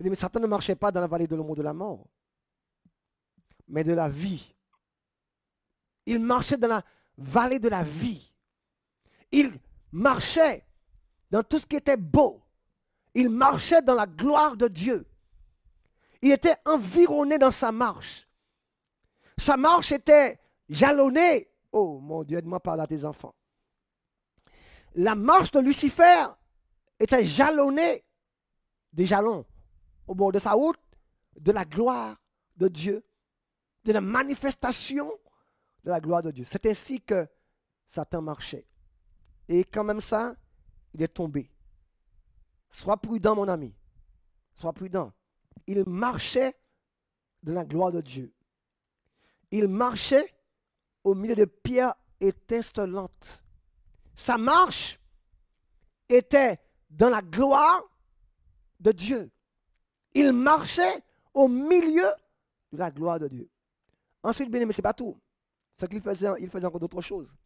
Mais Satan ne marchait pas dans la vallée de l'ombre de la mort, mais de la vie. Il marchait dans la vallée de la vie. Il marchait dans tout ce qui était beau. Il marchait dans la gloire de Dieu. Il était environné dans sa marche. Sa marche était jalonnée. Oh mon Dieu, aide-moi par là à tes enfants. La marche de Lucifer était jalonnée des jalons au bord de sa route, de la gloire de Dieu, de la manifestation de la gloire de Dieu. C'est ainsi que Satan marchait. Et quand même ça, il est tombé. Sois prudent, mon ami. Sois prudent. Il marchait dans la gloire de Dieu. Il marchait au milieu de pierres étincelantes. Sa marche était dans la gloire de Dieu. Il marchait au milieu de la gloire de Dieu. Ensuite, bien aimé, ce n'est pas tout. Ce qu'il faisait, il faisait encore d'autres choses.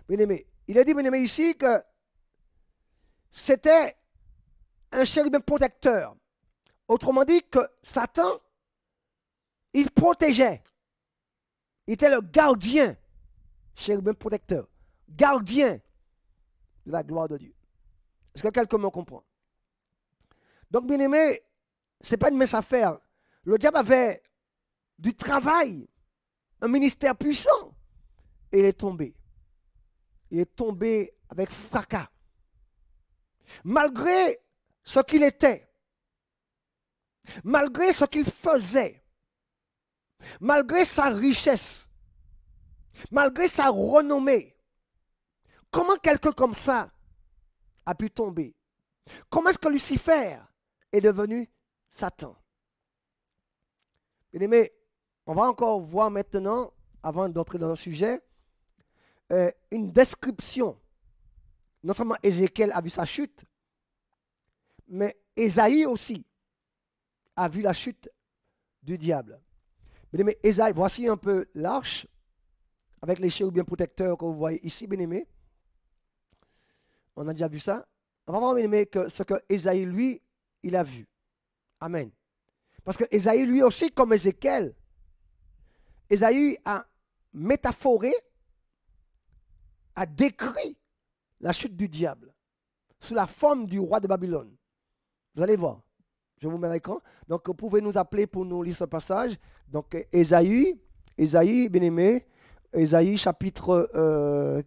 Bien aimé, il a dit, bien aimé, ici que c'était un chérubin protecteur. Autrement dit que Satan, il protégeait. Il était le gardien, chérubin protecteur, gardien de la gloire de Dieu. Est-ce que quelqu'un me comprend? Donc, bien aimé, ce n'est pas une mince affaire. Le diable avait du travail, un ministère puissant, et il est tombé. Il est tombé avec fracas. Malgré ce qu'il était, malgré ce qu'il faisait, malgré sa richesse, malgré sa renommée, comment quelqu'un comme ça a pu tomber? Comment est-ce que Lucifer est devenu Satan? Bien aimé, on va encore voir maintenant, avant d'entrer dans le sujet, une description. Non seulement Ézéchiel a vu sa chute, mais Ésaïe aussi a vu la chute du diable. Bien aimé, Ésaïe, voici un peu l'arche avec les chérubins protecteurs que vous voyez ici, bien aimé. On a déjà vu ça. On va voir, bien aimé, que ce que Ésaïe, lui, il a vu. Amen. Parce que Ésaïe, lui aussi, comme Ézéchiel, Ésaïe a métaphoré, a décrit la chute du diable sous la forme du roi de Babylone. Vous allez voir. Je vous mets à l'écran. Donc, vous pouvez nous appeler pour nous lire ce passage. Donc, Ésaïe, bien aimé, Ésaïe chapitre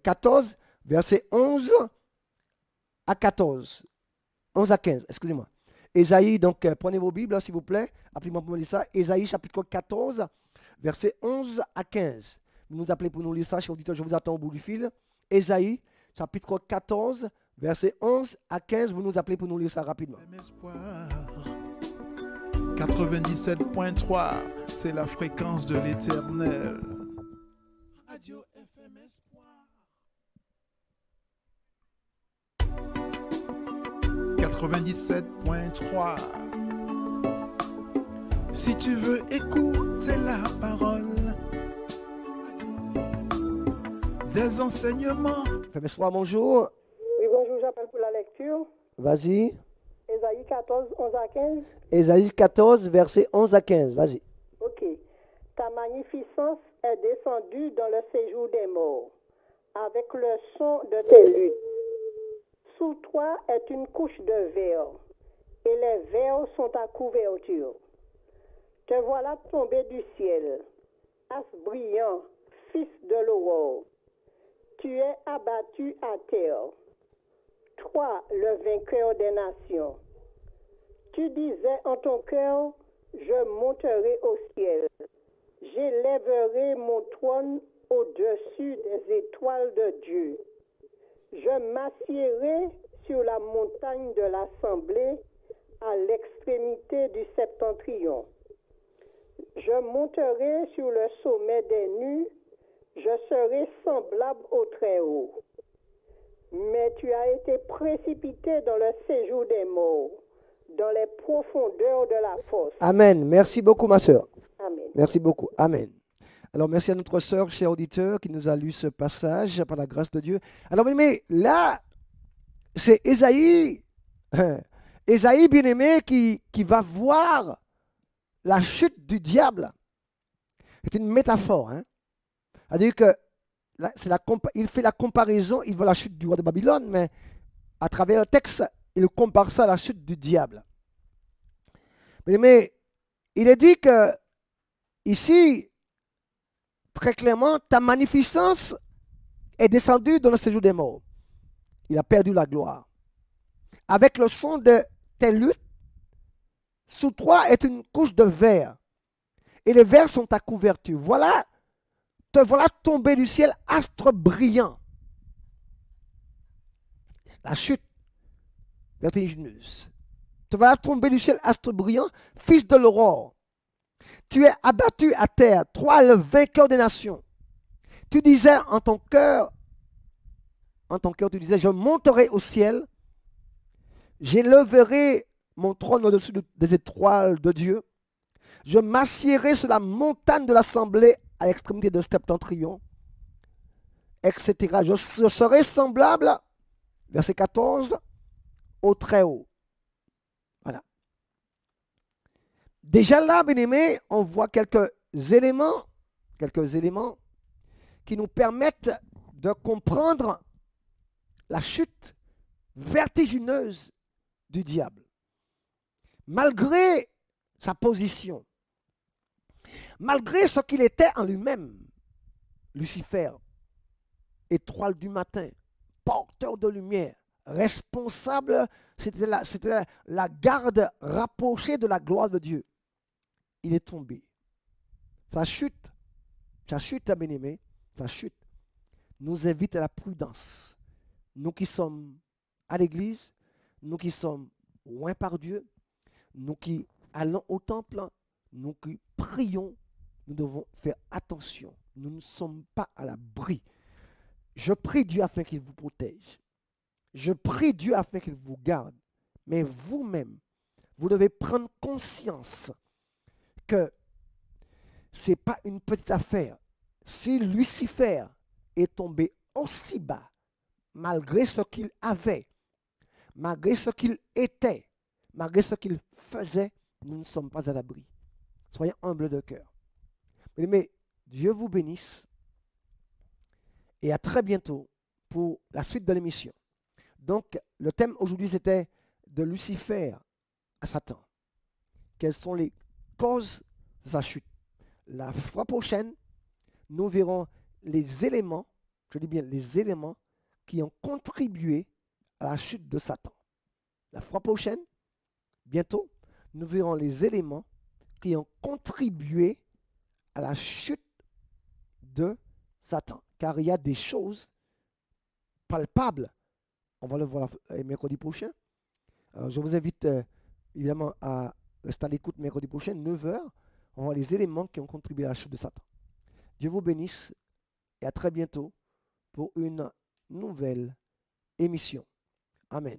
14, verset 11 à 14. 11 à 15, excusez-moi. Ésaïe, donc, prenez vos Bibles, s'il vous plaît. Appelez-moi pour nous lire ça. Ésaïe chapitre 14, verset 11 à 15. Vous nous appelez pour nous lire ça, chers auditeurs, je vous attends au bout du fil. Ésaïe chapitre 14, verset 11 à 15. Vous nous appelez pour nous lire ça rapidement. 97.3, c'est la fréquence de l'Éternel. Radio FM Espoir. 97.3. Si tu veux écouter la parole, des enseignements. Frère Soir, bonjour. Oui, bonjour, j'appelle pour la lecture. Vas-y. Ésaïe 14, 11 à 15. Ésaïe 14, versets 11 à 15. Vas-y. Ok. Ta magnificence est descendue dans le séjour des morts, avec le son de tes luttes. Sous toi est une couche de verre, et les verres sont ta couverture. Te voilà tombé du ciel, astre brillant, fils de l'aurore. Tu es abattu à terre, toi le vainqueur des nations. Tu disais en ton cœur, je monterai au ciel, j'élèverai mon trône au-dessus des étoiles de Dieu. Je m'assiérai sur la montagne de l'assemblée à l'extrémité du septentrion. Je monterai sur le sommet des nues, je serai semblable au Très-Haut. Mais tu as été précipité dans le séjour des morts, dans les profondeurs de la fosse. Amen. Merci beaucoup, ma sœur. Amen. Merci beaucoup. Amen. Alors, merci à notre sœur, cher auditeur, qui nous a lu ce passage par la grâce de Dieu. Alors, mais là, c'est Ésaïe, Ésaïe bien-aimé, qui va voir la chute du diable. C'est une métaphore. C'est-à-dire que là, il fait la comparaison, il voit la chute du roi de Babylone, mais à travers le texte, il compare ça à la chute du diable. Mais il est dit que, ici, très clairement, ta magnificence est descendue dans le séjour des morts. Il a perdu la gloire. Avec le son de tes luttes, sous toi est une couche de verre. Et les verres sont ta couverture. Voilà, te voilà tombé du ciel, astre brillant. La chute vertigineuse. Te voilà tombé du ciel, astre brillant, fils de l'aurore. Tu es abattu à terre, toi le vainqueur des nations. Tu disais en ton cœur, tu disais, je monterai au ciel, j'élèverai mon trône au-dessus des étoiles de Dieu, je m'assiérai sur la montagne de l'assemblée à l'extrémité de septentrion, etc. Je serai semblable, verset 14, au Très-Haut. Voilà. Déjà là, bien-aimés, on voit quelques éléments qui nous permettent de comprendre la chute vertigineuse du diable. Malgré sa position, malgré ce qu'il était en lui-même, Lucifer, étoile du matin, porteur de lumière, responsable, c'était la garde rapprochée de la gloire de Dieu. Il est tombé. Sa chute, bien-aimé, sa chute nous invite à la prudence. Nous qui sommes à l'église, nous qui sommes loin par Dieu, nous qui allons au temple, nous qui prions, nous devons faire attention. Nous ne sommes pas à l'abri. Je prie Dieu afin qu'il vous protège. Je prie Dieu afin qu'il vous garde. Mais vous-même, vous devez prendre conscience que ce n'est pas une petite affaire. Si Lucifer est tombé aussi bas, malgré ce qu'il avait, malgré ce qu'il était, malgré ce qu'il faisait, nous ne sommes pas à l'abri. Soyez humbles de cœur. Mais Dieu vous bénisse et à très bientôt pour la suite de l'émission. Donc, le thème aujourd'hui, c'était de Lucifer à Satan. Quelles sont les causes de sa chute? La fois prochaine, nous verrons les éléments, je dis bien les éléments, qui ont contribué à la chute de Satan. La fois prochaine, bientôt, nous verrons les éléments qui ont contribué à la chute de Satan. Car il y a des choses palpables. On va le voir mercredi prochain. Alors, je vous invite évidemment à rester à l'écoute mercredi prochain, 9h. On va voir les éléments qui ont contribué à la chute de Satan. Dieu vous bénisse et à très bientôt pour une nouvelle émission. Amen.